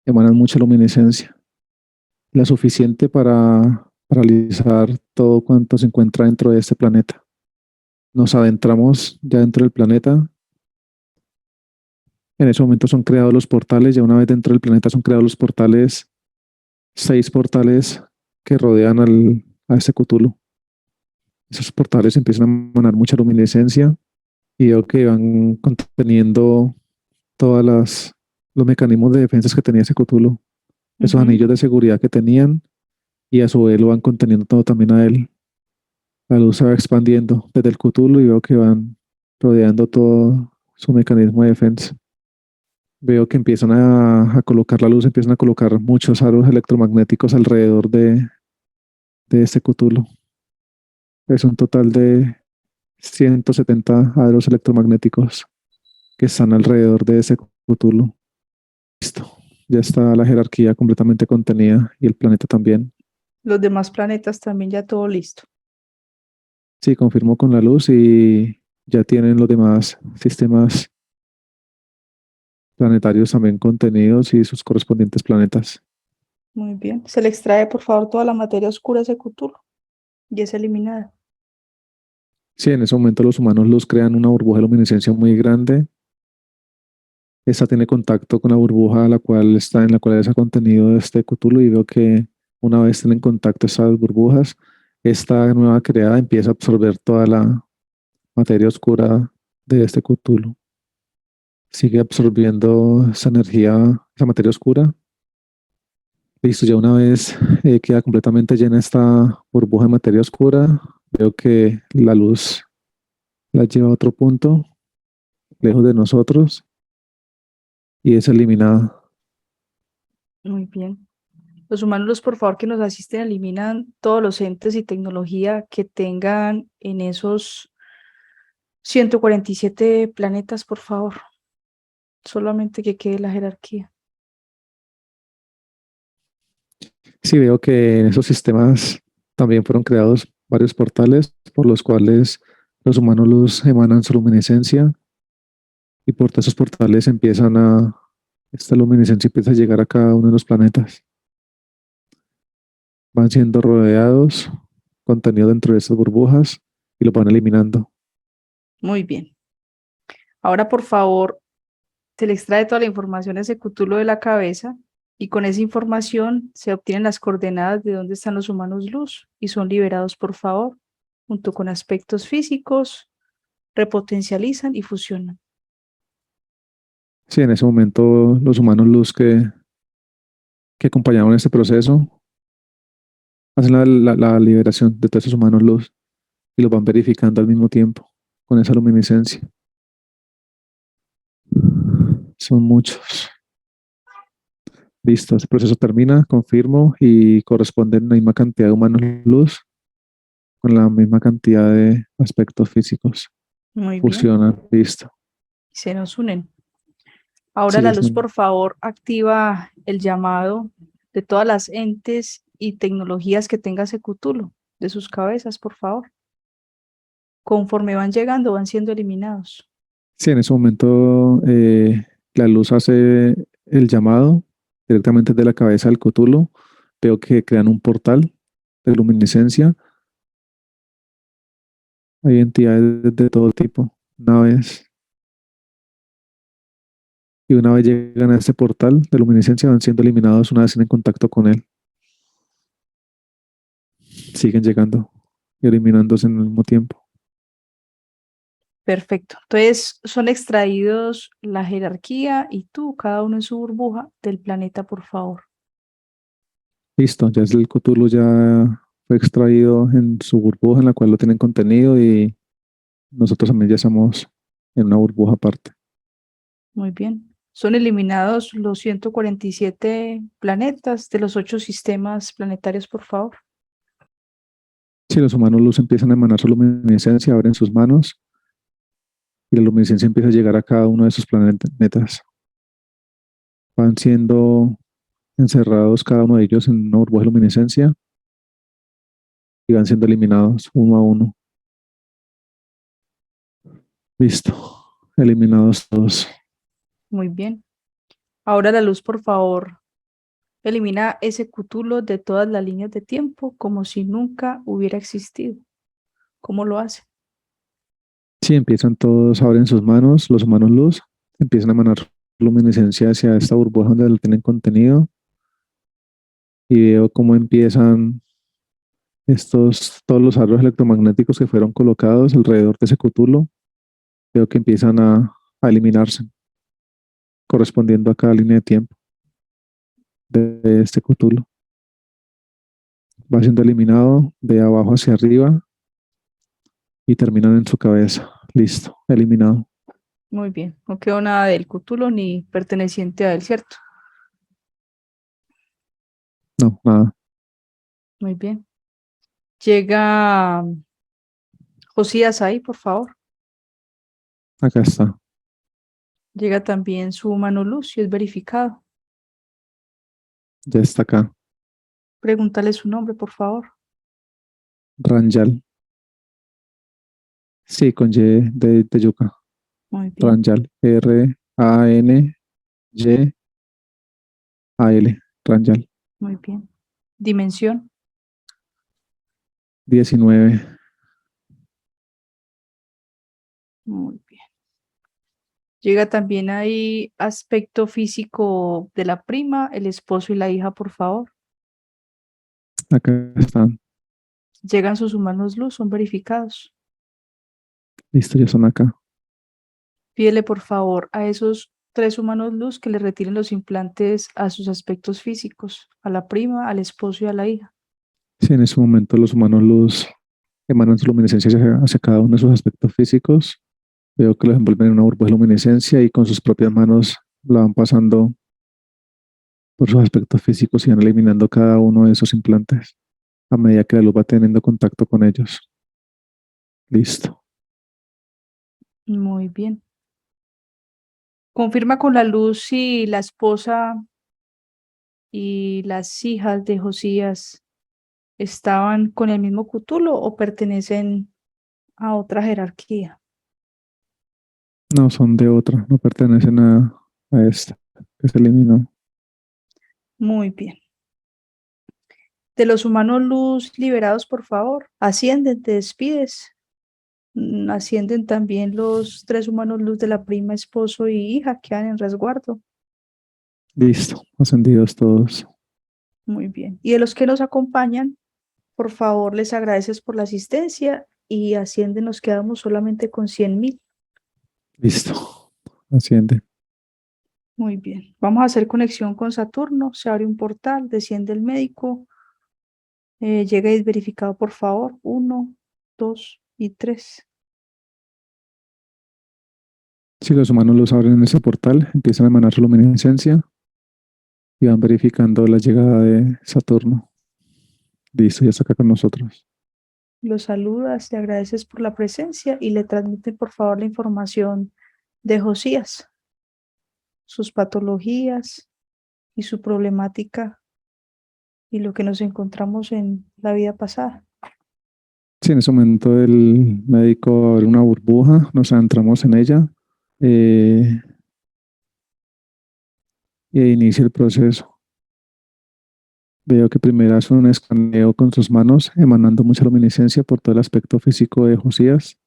Emanan mucha luminiscencia, la suficiente para paralizar todo cuanto se encuentra dentro de este planeta. Nos adentramos ya dentro del planeta. En ese momento son creados los portales. Ya una vez dentro del planeta son creados los portales, 6 portales que rodean a este Cthulhu. Esos portales empiezan a emanar mucha luminiscencia y veo que van conteniendo todos los mecanismos de defensas que tenía ese Cthulhu, esos Ujú. anillos de seguridad que tenían, y a su vez lo van conteniendo todo también a él. La luz se va expandiendo desde el Cthulhu y veo que van rodeando todo su mecanismo de defensa. Veo que empiezan a colocar la luz, empiezan a colocar muchos aros electromagnéticos alrededor de este Cthulhu. Es un total de 170 aros electromagnéticos que están alrededor de ese Cthulhu. Listo. Ya está la jerarquía completamente contenida y el planeta también. Los demás planetas también ya todo listo. Sí, confirmo con la luz y ya tienen los demás sistemas planetarios también contenidos y sus correspondientes planetas. Muy bien. Se le extrae, por favor, toda la materia oscura a ese Cthulhu y es eliminada. Sí, en ese momento los humanos luz crean una burbuja de luminiscencia muy grande. Esta tiene contacto con la burbuja en la cual está contenido este Cthulhu y veo que una vez tienen contacto estas burbujas, esta nueva creada empieza a absorber toda la materia oscura de este Cthulhu. Sigue absorbiendo esa energía, esa materia oscura. Listo, ya una vez queda completamente llena esta burbuja de materia oscura, veo que la luz la lleva a otro punto, lejos de nosotros, y es eliminada. Muy bien. Los humanos, por favor, que nos asisten, eliminan todos los entes y tecnología que tengan en esos 147 planetas, por favor. Solamente que quede la jerarquía. Sí, veo que en esos sistemas también fueron creados varios portales por los cuales los humanos luz emanan su luminiscencia y por todos esos portales esta luminiscencia empieza a llegar a cada uno de los planetas. Van siendo rodeados, contenido dentro de estas burbujas y lo van eliminando. Muy bien. Ahora, por favor, se le extrae toda la información a ese Cthulhu de la cabeza y con esa información se obtienen las coordenadas de dónde están los humanos luz y son liberados, por favor, junto con aspectos físicos, repotencializan y fusionan. Sí, en ese momento los humanos luz que acompañaron este proceso hacen la liberación de todos esos humanos luz y los van verificando al mismo tiempo con esa luminiscencia. Son muchos. Listo, este proceso termina, confirmo, y corresponden la misma cantidad de humanos luz con la misma cantidad de aspectos físicos. Muy bien, Fusionan, listo. se nos unen. Ahora Sí, la es luz, un... por favor, activa el llamado de todas las entes y tecnologías que tenga ese Cthulhu, de sus cabezas, por favor. Conforme van llegando, van siendo eliminados. Sí, en ese momento la luz hace el llamado directamente de la cabeza del Cthulhu. Veo que crean un portal de luminiscencia. Hay entidades de todo tipo, naves, y una vez llegan a este portal de luminiscencia van siendo eliminados una vez en contacto con él. Siguen llegando y eliminándose en el mismo tiempo. Perfecto. Entonces son extraídos la jerarquía y tú, cada uno en su burbuja del planeta, por favor. Listo, ya es el Cthulhu ya fue extraído en su burbuja en la cual lo tienen contenido y nosotros también ya estamos en una burbuja aparte. Muy bien. Son eliminados los 147 planetas de los 8 sistemas planetarios, por favor. Si los humanos luz empiezan a emanar su luminiscencia, abren sus manos y la luminiscencia empieza a llegar a cada uno de esos planetas. Van siendo encerrados cada uno de ellos en una burbuja de luminiscencia y van siendo eliminados uno a uno. Listo. Eliminados todos. Muy bien. Ahora la luz, por favor, elimina ese cútulo de todas las líneas de tiempo como si nunca hubiera existido. ¿Cómo lo hace? Sí, empiezan todos, abren sus manos, los humanos luz, empiezan a emanar luminiscencia hacia esta burbuja donde lo tienen contenido y veo cómo empiezan todos los árboles electromagnéticos que fueron colocados alrededor de ese cútulo, veo que empiezan a eliminarse, correspondiendo a cada línea de tiempo de este cútulo. Va siendo eliminado de abajo hacia arriba y terminan en su cabeza. Listo, eliminado. Muy bien. No quedó nada del cútulo ni perteneciente a él, ¿cierto? No, nada. Muy bien. Llega Josías ahí, por favor. Acá está. Llega también su mano luz y es verificado. Ya está acá. Pregúntale su nombre, por favor. Ranjal. Sí, con Y de yuca. Muy bien. Ranjal. Ranjal. Ranjal. Muy bien. Dimensión. 19. Muy bien. Llega también ahí aspecto físico de la prima, el esposo y la hija, por favor. Acá están. Llegan sus humanos luz, son verificados. Listo, ya son acá. Pídele, por favor, a esos 3 humanos luz que le retiren los implantes a sus aspectos físicos, a la prima, al esposo y a la hija. Sí, en ese momento los humanos luz emanan su luminiscencia hacia cada uno de sus aspectos físicos. Veo que los envuelven en una burbuja de luminiscencia y con sus propias manos la van pasando por sus aspectos físicos y van eliminando cada uno de esos implantes a medida que la luz va teniendo contacto con ellos. Listo. Muy bien. Confirma con la luz si la esposa y las hijas de Josías estaban con el mismo cútulo o pertenecen a otra jerarquía. No, son de otra, no pertenecen a esta que se eliminó. Muy bien. De los humanos luz liberados, por favor, ascienden, te despides. Ascienden también los 3 humanos luz de la prima, esposo y hija, quedan en resguardo. Listo, ascendidos todos. Muy bien. Y de los que nos acompañan, por favor, les agradeces por la asistencia y ascienden, nos quedamos solamente con 100.000. Listo, asciende. Muy bien. Vamos a hacer conexión con Saturno. Se abre un portal, desciende el médico. Llega y es verificado, por favor. 1, 2 y 3. Si los humanos los abren en ese portal, empiezan a emanar su luminiscencia y van verificando la llegada de Saturno. Listo, ya está acá con nosotros. Lo saludas, le agradeces por la presencia y le transmite, por favor, la información de Josías, sus patologías y su problemática y lo que nos encontramos en la vida pasada. Sí, en ese momento el médico abre una burbuja, nos adentramos en ella e inicia el proceso. Veo que primero hace un escaneo con sus manos, emanando mucha luminiscencia por todo el aspecto físico de Josías,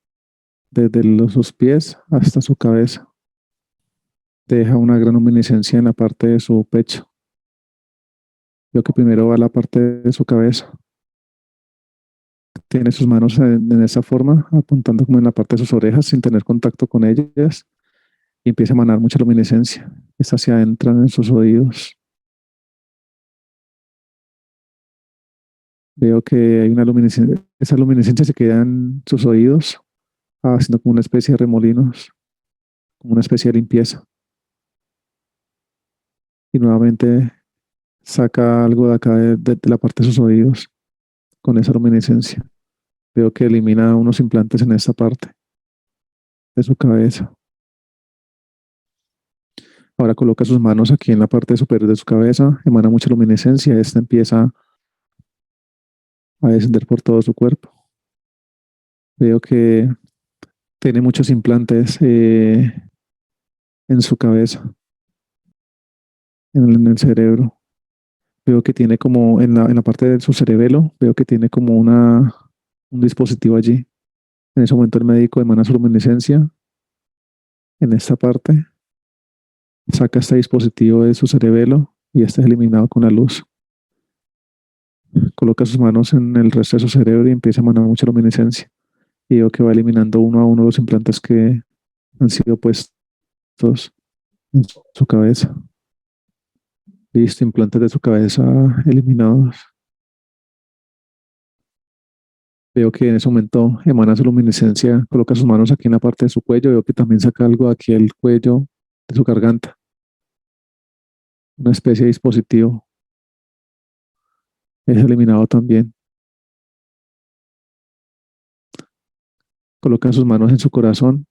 desde sus pies hasta su cabeza. Deja una gran luminiscencia en la parte de su pecho. Veo que primero va a la parte de su cabeza. Tiene sus manos en esa forma, apuntando como en la parte de sus orejas sin tener contacto con ellas y empieza a emanar mucha luminiscencia. Esta se adentra en sus oídos. Veo que hay una luminiscencia, esa luminiscencia se queda en sus oídos, haciendo como una especie de remolinos, como una especie de limpieza. y nuevamente saca algo de acá de la parte de sus oídos con esa luminiscencia. Veo que elimina unos implantes en esta parte de su cabeza. Ahora coloca sus manos aquí en la parte superior de su cabeza, emana mucha luminiscencia, esta empieza a descender por todo su cuerpo. Veo que tiene muchos implantes en su cabeza, en el cerebro. Veo que tiene como en la parte de su cerebelo, veo que tiene como un dispositivo allí. En ese momento el médico emana su luminiscencia en esta parte, saca este dispositivo de su cerebelo y este es eliminado con la luz. Coloca sus manos en el resto de su cerebro y empieza a emanar mucha luminiscencia. Y veo que va eliminando uno a uno los implantes que han sido puestos en su cabeza. Listo, implantes de su cabeza eliminados. Veo que en ese momento emana su luminiscencia, coloca sus manos aquí en la parte de su cuello. Veo que también saca algo aquí del cuello, de su garganta. Una especie de dispositivo. Es eliminado también. Coloca sus manos en su corazón.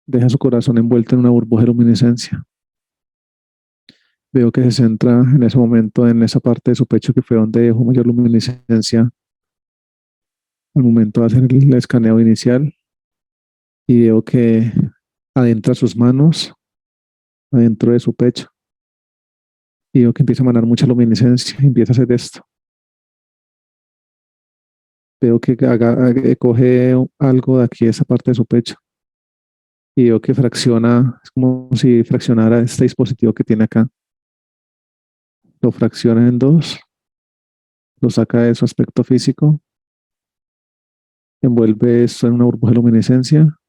Deja su corazón envuelto en una burbuja de luminiscencia. Veo que se centra en ese momento en esa parte de su pecho que fue donde dejó mayor luminiscencia al momento de hacer el escaneo inicial. Y veo que adentra sus manos adentro de su pecho. Y veo que empieza a emanar mucha luminiscencia y empieza a hacer esto. Veo que coge algo de aquí, esa parte de su pecho. Y veo que fracciona, es como si fraccionara este dispositivo que tiene acá. Lo fracciona en dos, lo saca de su aspecto físico, envuelve esto en una burbuja de luminiscencia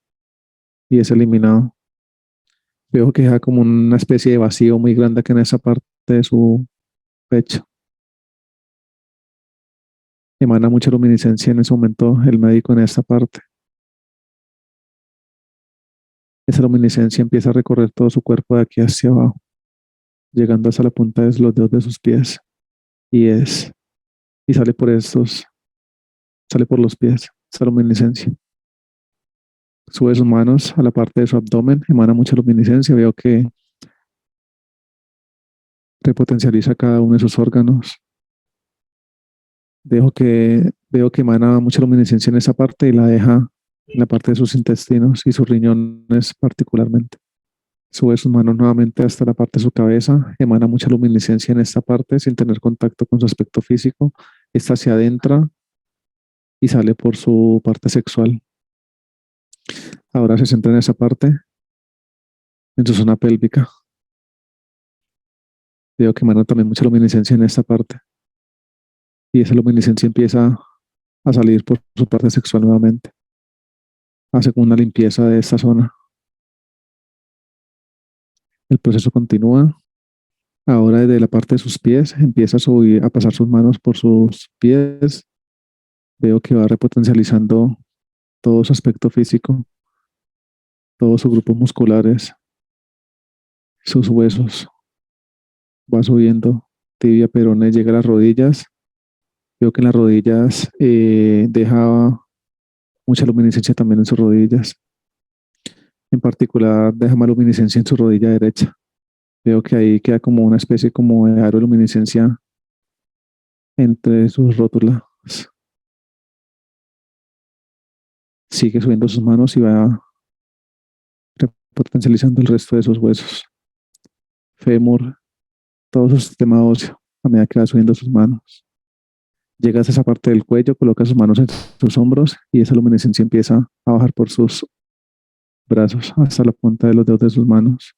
y es eliminado. Veo que deja como una especie de vacío muy grande aquí en esa parte de su pecho. Emana mucha luminiscencia en ese momento el médico en esta parte. Esa luminiscencia empieza a recorrer todo su cuerpo de aquí hacia abajo, llegando hasta la punta de los dedos de sus pies. Y sale por sale por los pies, esa luminiscencia. Sube sus manos a la parte de su abdomen, emana mucha luminiscencia. Veo que repotencializa cada uno de sus órganos. Veo que emana mucha luminiscencia en esa parte y la deja en la parte de sus intestinos y sus riñones particularmente. Sube sus manos nuevamente hasta la parte de su cabeza, emana mucha luminiscencia en esta parte sin tener contacto con su aspecto físico. Esta se adentra y sale por su parte sexual. Ahora se centra en esa parte, en su zona pélvica. Veo que emana también mucha luminiscencia en esta parte. Y esa luminiscencia empieza a salir por su parte sexual nuevamente. Hace una limpieza de esta zona. El proceso continúa. Ahora desde la parte de sus pies empieza a subir, a pasar sus manos por sus pies. Veo que va repotencializando todo su aspecto físico, todos sus grupos musculares, sus huesos. Va subiendo tibia, peroné, llega a las rodillas. Veo que en las rodillas deja mucha luminiscencia también en sus rodillas. En particular, deja más luminiscencia en su rodilla derecha. Veo que ahí queda como una especie como de aro de luminiscencia entre sus rótulas. Sigue subiendo sus manos y va potencializando el resto de sus huesos. Fémur, todo su sistema óseo, a medida que va subiendo sus manos. Llegas a esa parte del cuello, coloca sus manos en sus hombros y esa luminiscencia empieza a bajar por sus brazos hasta la punta de los dedos de sus manos.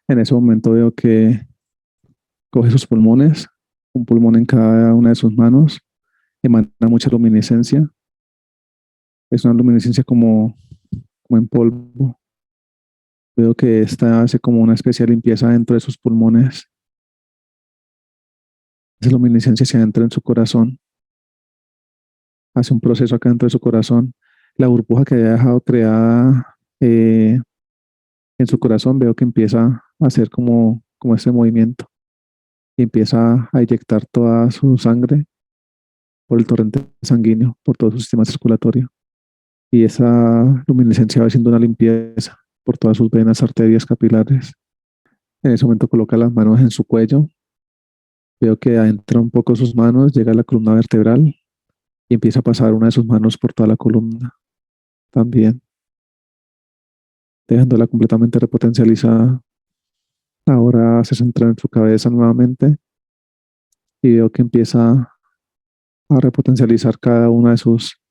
En ese momento veo que coge sus pulmones, un pulmón en cada una de sus manos, emana mucha luminiscencia. Es una luminiscencia como en polvo. Veo que esta hace como una especie de limpieza dentro de sus pulmones. Esa luminiscencia se adentra en su corazón. Hace un proceso acá dentro de su corazón. La burbuja que había dejado creada en su corazón veo que empieza a hacer como ese movimiento y empieza a inyectar toda su sangre por el torrente sanguíneo, por todo su sistema circulatorio. Y esa luminiscencia va haciendo una limpieza por todas sus venas, arterias, capilares. En ese momento coloca las manos en su cuello. Veo que adentra un poco sus manos, llega a la columna vertebral y empieza a pasar una de sus manos por toda la columna también, dejándola completamente repotencializada. Ahora se centra en su cabeza nuevamente y veo que empieza a repotencializar cada una de sus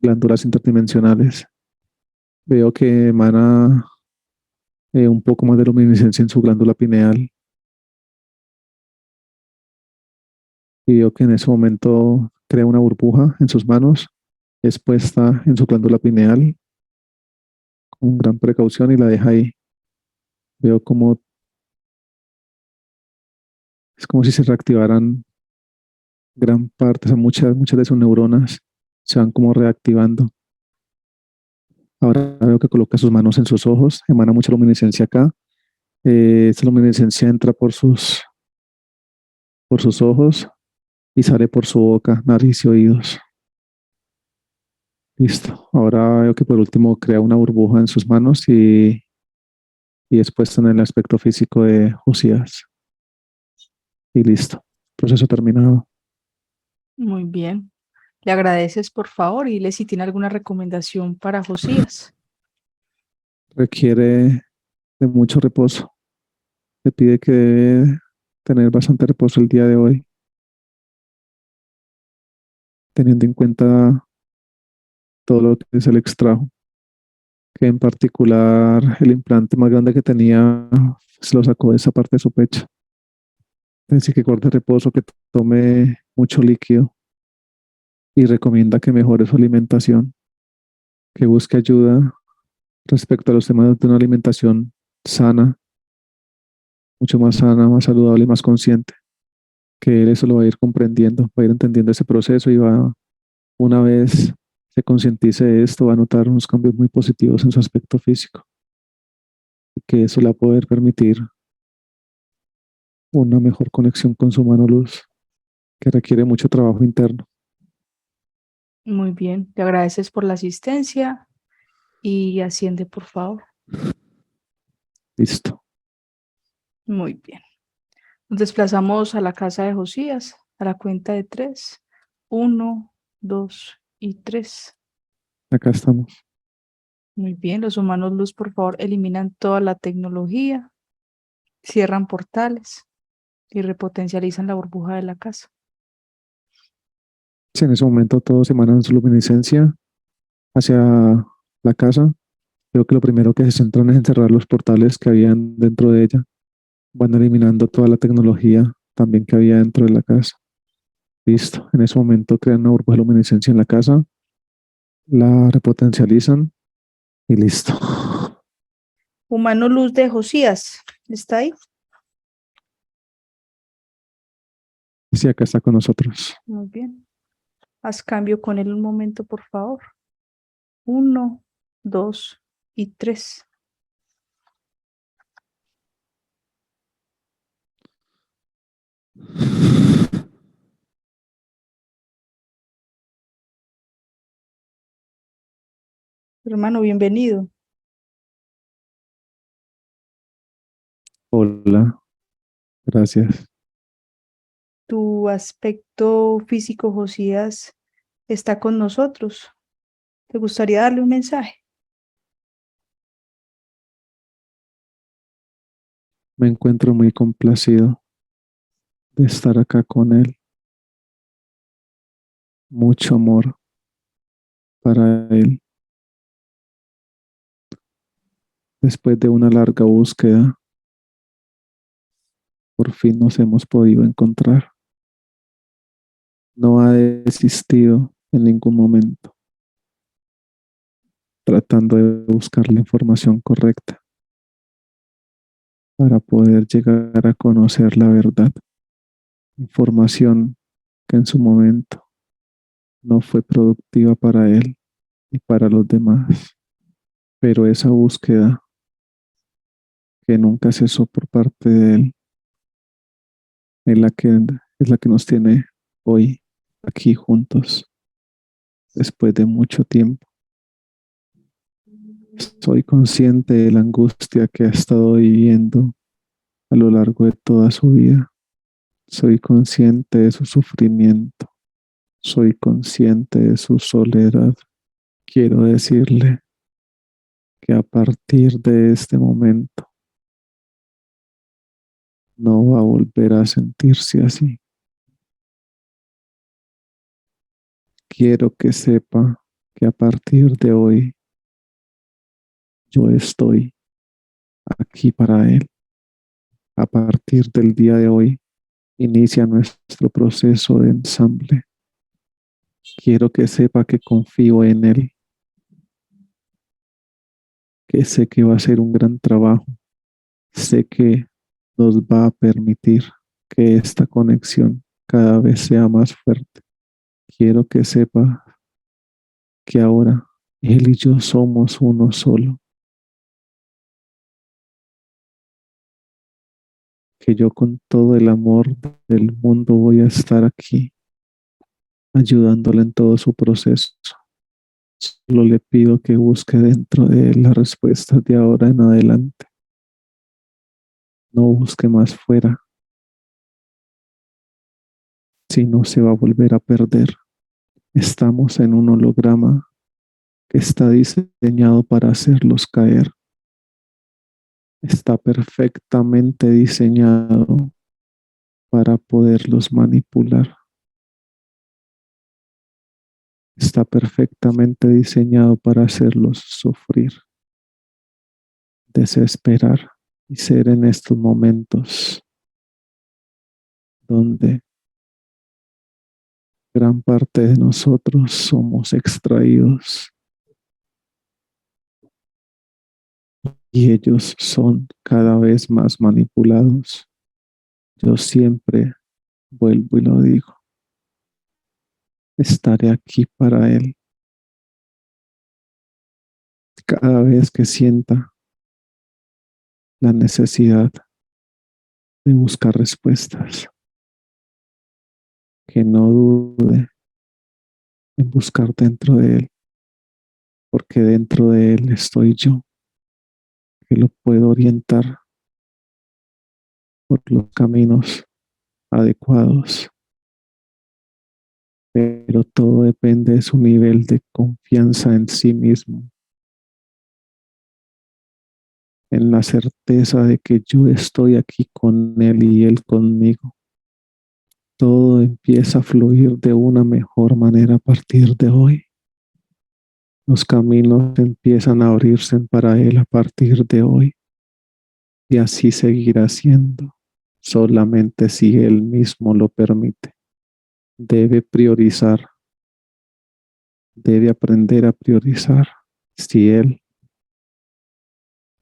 glándulas interdimensionales. Veo que emana un poco más de luminiscencia en su glándula pineal y veo que en ese momento crea una burbuja en sus manos, es puesta en su glándula pineal con gran precaución y la deja ahí. Veo como es como si se reactivaran gran parte, o sea, muchas de sus neuronas se van como reactivando. Ahora veo que coloca sus manos en sus ojos, emana mucha luminiscencia acá. Esta luminiscencia entra por sus ojos y sale por su boca, nariz y oídos. Listo. Ahora veo que por último crea una burbuja en sus manos y es puesta en el aspecto físico de Josías. Y listo. Proceso terminado. Muy bien. Le agradeces, por favor, y dile si tiene alguna recomendación para Josías. Requiere de mucho reposo. Le pide que debe tener bastante reposo el día de hoy, teniendo en cuenta todo lo que se le extrajo, que en particular el implante más grande que tenía se lo sacó de esa parte de su pecho. Así que guarde reposo, que tome mucho líquido y recomienda que mejore su alimentación, que busque ayuda respecto a los temas de una alimentación sana, mucho más sana, más saludable y más consciente, que él eso lo va a ir comprendiendo, va a ir entendiendo ese proceso y va, una vez se concientice de esto, va a notar unos cambios muy positivos en su aspecto físico y que eso le va a poder permitir una mejor conexión con su mano luz, que requiere mucho trabajo interno. Muy bien. Le agradeces por la asistencia y asciende, por favor. Listo. Muy bien. Nos desplazamos a la casa de Josías a la cuenta de 3. 1, 2 y 3. Acá estamos. Muy bien. Los humanos luz, por favor, eliminan toda la tecnología, cierran portales y repotencializan la burbuja de la casa. Si en ese momento todos emanan su luminiscencia hacia la casa, creo que lo primero que se centran es en cerrar los portales que habían dentro de ella. Van eliminando toda la tecnología también que había dentro de la casa. Listo. En ese momento crean una burbuja de luminiscencia en la casa, la repotencializan y listo. Humano luz de Josías, ¿está ahí? Sí, acá está con nosotros. Muy bien. Haz cambio con él un momento, por favor. 1, 2 y 3. Hermano, bienvenido. Hola, gracias. Tu aspecto físico, Josías, está con nosotros. ¿Te gustaría darle un mensaje? Me encuentro muy complacido de estar acá con él. Mucho amor para él. Después de una larga búsqueda, por fin nos hemos podido encontrar. No ha desistido en ningún momento, tratando de buscar la información correcta para poder llegar a conocer la verdad. Información que en su momento no fue productiva para él y para los demás. Pero esa búsqueda que nunca cesó por parte de Él, es la que nos tiene hoy aquí juntos, después de mucho tiempo. Soy consciente de la angustia que ha estado viviendo a lo largo de toda su vida. Soy consciente de su sufrimiento. Soy consciente de su soledad. Quiero decirle que a partir de este momento no va a volver a sentirse así. Quiero que sepa que a partir de hoy yo estoy aquí para Él. A partir del día de hoy inicia nuestro proceso de ensamble. Quiero que sepa que confío en Él, que sé que va a ser un gran trabajo. Sé que nos va a permitir que esta conexión cada vez sea más fuerte. Quiero que sepa que ahora Él y yo somos uno solo, que yo con todo el amor del mundo voy a estar aquí ayudándole en todo su proceso. Solo le pido que busque dentro de él las respuestas de ahora en adelante. No busque más fuera, si no se va a volver a perder. Estamos en un holograma que está diseñado para hacerlos caer. Está perfectamente diseñado para poderlos manipular. Está perfectamente diseñado para hacerlos sufrir, desesperar y ser en estos momentos donde gran parte de nosotros somos extraídos y ellos son cada vez más manipulados. Yo siempre vuelvo y lo digo, estaré aquí para él cada vez que sienta la necesidad de buscar respuestas, que no dude en buscar dentro de él, porque dentro de él estoy yo, que lo puedo orientar por los caminos adecuados, pero todo depende de su nivel de confianza en sí mismo, en la certeza de que yo estoy aquí con él y él conmigo. Todo empieza a fluir de una mejor manera a partir de hoy. Los caminos empiezan a abrirse para él a partir de hoy y así seguirá siendo, solamente si él mismo lo permite. Debe priorizar, debe aprender a priorizar si él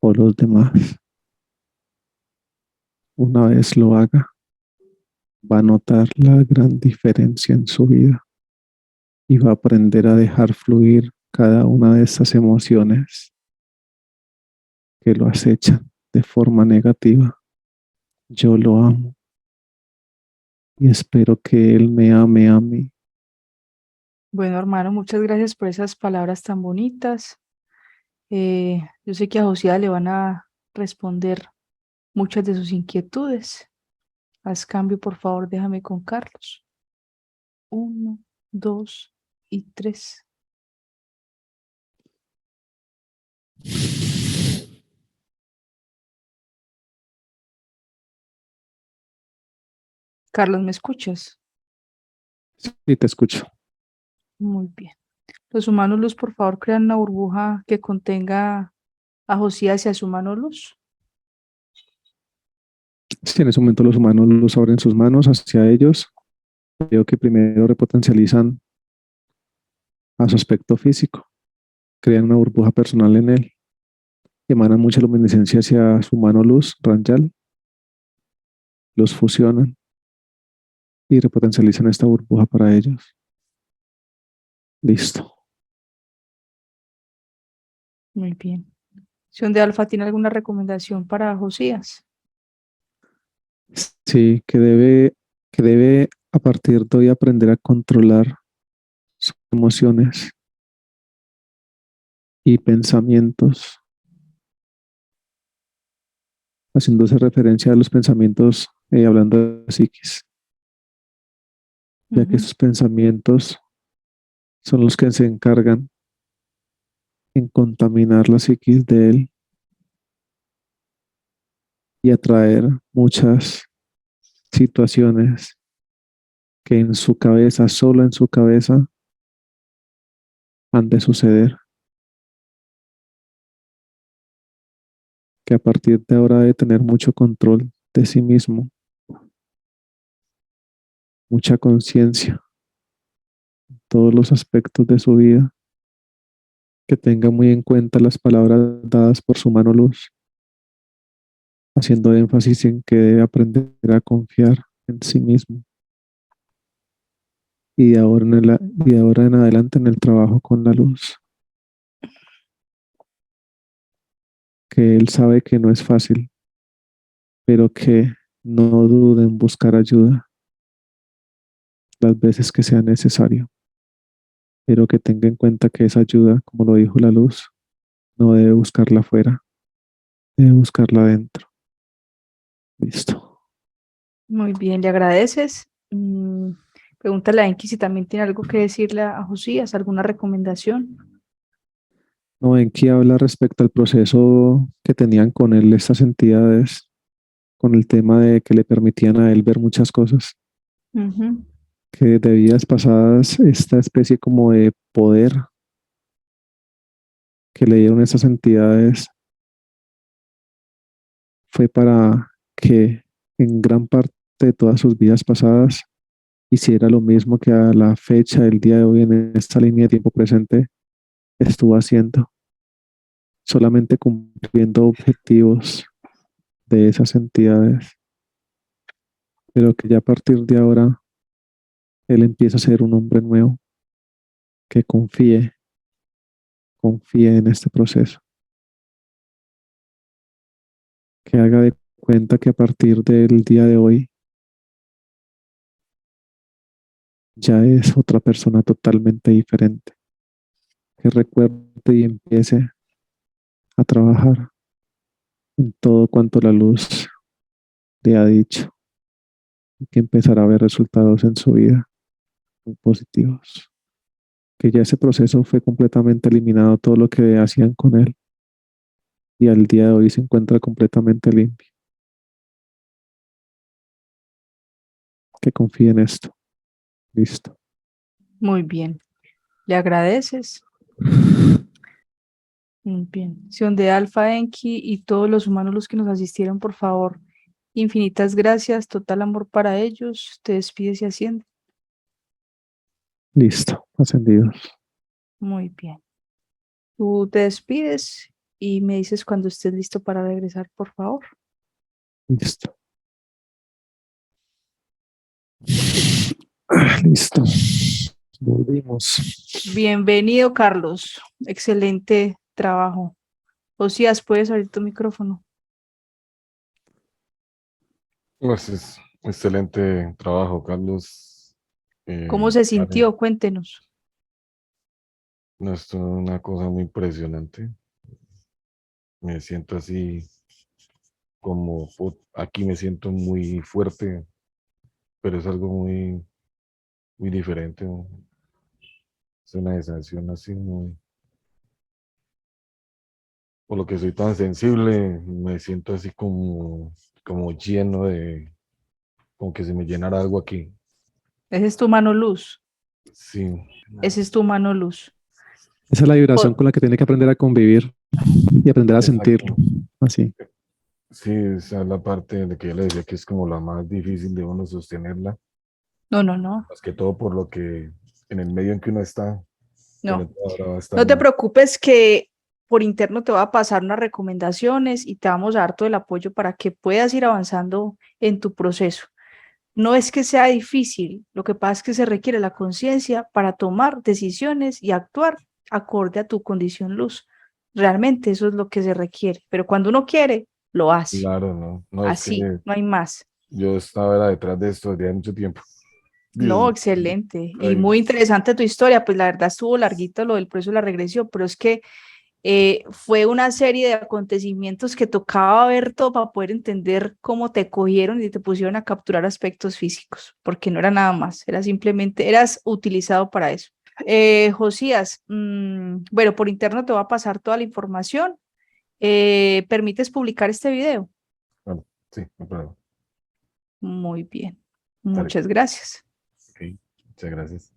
o los demás. Una vez lo haga, va a notar la gran diferencia en su vida y va a aprender a dejar fluir cada una de estas emociones que lo acechan de forma negativa. Yo lo amo y espero que él me ame a mí. Bueno, hermano, muchas gracias por esas palabras tan bonitas. Yo sé que a José le van a responder muchas de sus inquietudes. Haz cambio, por favor, déjame con Carlos. 1, 2 y 3. Carlos, ¿me escuchas? Sí, te escucho. Muy bien. Los humanos luz, por favor, crean una burbuja que contenga a Josías y a su mano luz. Si en ese momento los humanos los abren sus manos hacia ellos, veo que primero repotencializan a su aspecto físico, crean una burbuja personal en él, emanan mucha luminiscencia hacia su mano luz, Ranjal, los fusionan y repotencializan esta burbuja para ellos. Listo. Muy bien. Sion de Alfa tiene alguna recomendación para Josías. Sí, que debe a partir de hoy aprender a controlar sus emociones y pensamientos, haciéndose referencia a los pensamientos, hablando de psiquis, ya que Ujú. esos pensamientos son los que se encargan en contaminar la psiquis de él y atraer muchas situaciones que en su cabeza, solo en su cabeza, han de suceder. Que a partir de ahora debe tener mucho control de sí mismo, mucha conciencia, todos los aspectos de su vida, que tenga muy en cuenta las palabras dadas por su mano luz, haciendo énfasis en que debe aprender a confiar en sí mismo y de ahora en adelante en el trabajo con la luz, que él sabe que no es fácil, pero que no dude en buscar ayuda las veces que sea necesario, pero que tenga en cuenta que esa ayuda, como lo dijo la luz, no debe buscarla afuera, debe buscarla adentro. Listo. Muy bien, ¿le agradeces? Pregúntale a Enki si también tiene algo que decirle a Josías, alguna recomendación. No, Enki habla respecto al proceso que tenían con él estas entidades, con el tema de que le permitían a él ver muchas cosas, Ujú. que de vidas pasadas, esta especie como de poder que le dieron estas entidades fue para que en gran parte de todas sus vidas pasadas hiciera lo mismo que a la fecha del día de hoy en esta línea de tiempo presente estuvo haciendo, solamente cumpliendo objetivos de esas entidades, pero que ya a partir de ahora él empieza a ser un hombre nuevo que confíe en este proceso, que haga de cuenta que a partir del día de hoy ya es otra persona totalmente diferente, que recuerde y empiece a trabajar en todo cuanto la luz le ha dicho y que empezará a ver resultados en su vida muy positivos, que ya ese proceso fue completamente eliminado todo lo que hacían con él y al día de hoy se encuentra completamente limpio, que confíe en esto. Listo. Muy bien, ¿le agradeces? Muy bien. Sion de Alfa, Enki y todos los humanos los que nos asistieron, por favor. Infinitas gracias, total amor para ellos. Te despides y asciende. Listo, ascendidos. Muy bien. Tú te despides y me dices cuando estés listo para regresar, por favor. Listo. Listo. Volvimos. Bienvenido, Carlos. Excelente trabajo. Osías, puedes abrir tu micrófono. Pues es excelente trabajo, Carlos. ¿Cómo se Karen. sintió? Cuéntenos. No, esto es una cosa muy impresionante. Me siento así como aquí me siento muy fuerte, pero es algo muy, muy diferente, ¿no? Es una sensación así muy, por lo que soy tan sensible, me siento así como lleno de, como que se me llenara algo aquí. Esa es tu mano luz. Sí, Esa es tu mano luz. Esa es la vibración O- con la que tiene que aprender a convivir y aprender a sentirlo. exacto. Así. Sí, esa es la parte de que yo le decía que es como la más difícil de uno sostenerla, No, no, no, más que todo por lo que en el medio en que uno está, pero no. ahora va a estar No te más. preocupes que por interno te va a pasar unas recomendaciones y te vamos a dar todo el apoyo para que puedas ir avanzando en tu proceso. No es que sea difícil, lo que pasa es que se requiere la conciencia para tomar decisiones y actuar acorde a tu condición luz. Realmente eso es lo que se requiere, pero cuando uno quiere, lo hace. Claro, no. No, es Así, que no hay más. yo estaba era detrás de esto desde hace mucho tiempo. Dios No, mío. excelente. Y Ay, muy interesante tu historia, pues la verdad estuvo larguito lo del proceso de la regresión, pero es que fue una serie de acontecimientos que tocaba ver todo para poder entender cómo te cogieron y te pusieron a capturar aspectos físicos, porque no era nada más, era simplemente, eras utilizado para eso. Josías, bueno, por interno te voy a pasar toda la información. ¿Permites publicar este video? bueno, sí, no hay problema. Muy bien. Dale, Muchas gracias. ok, muchas gracias.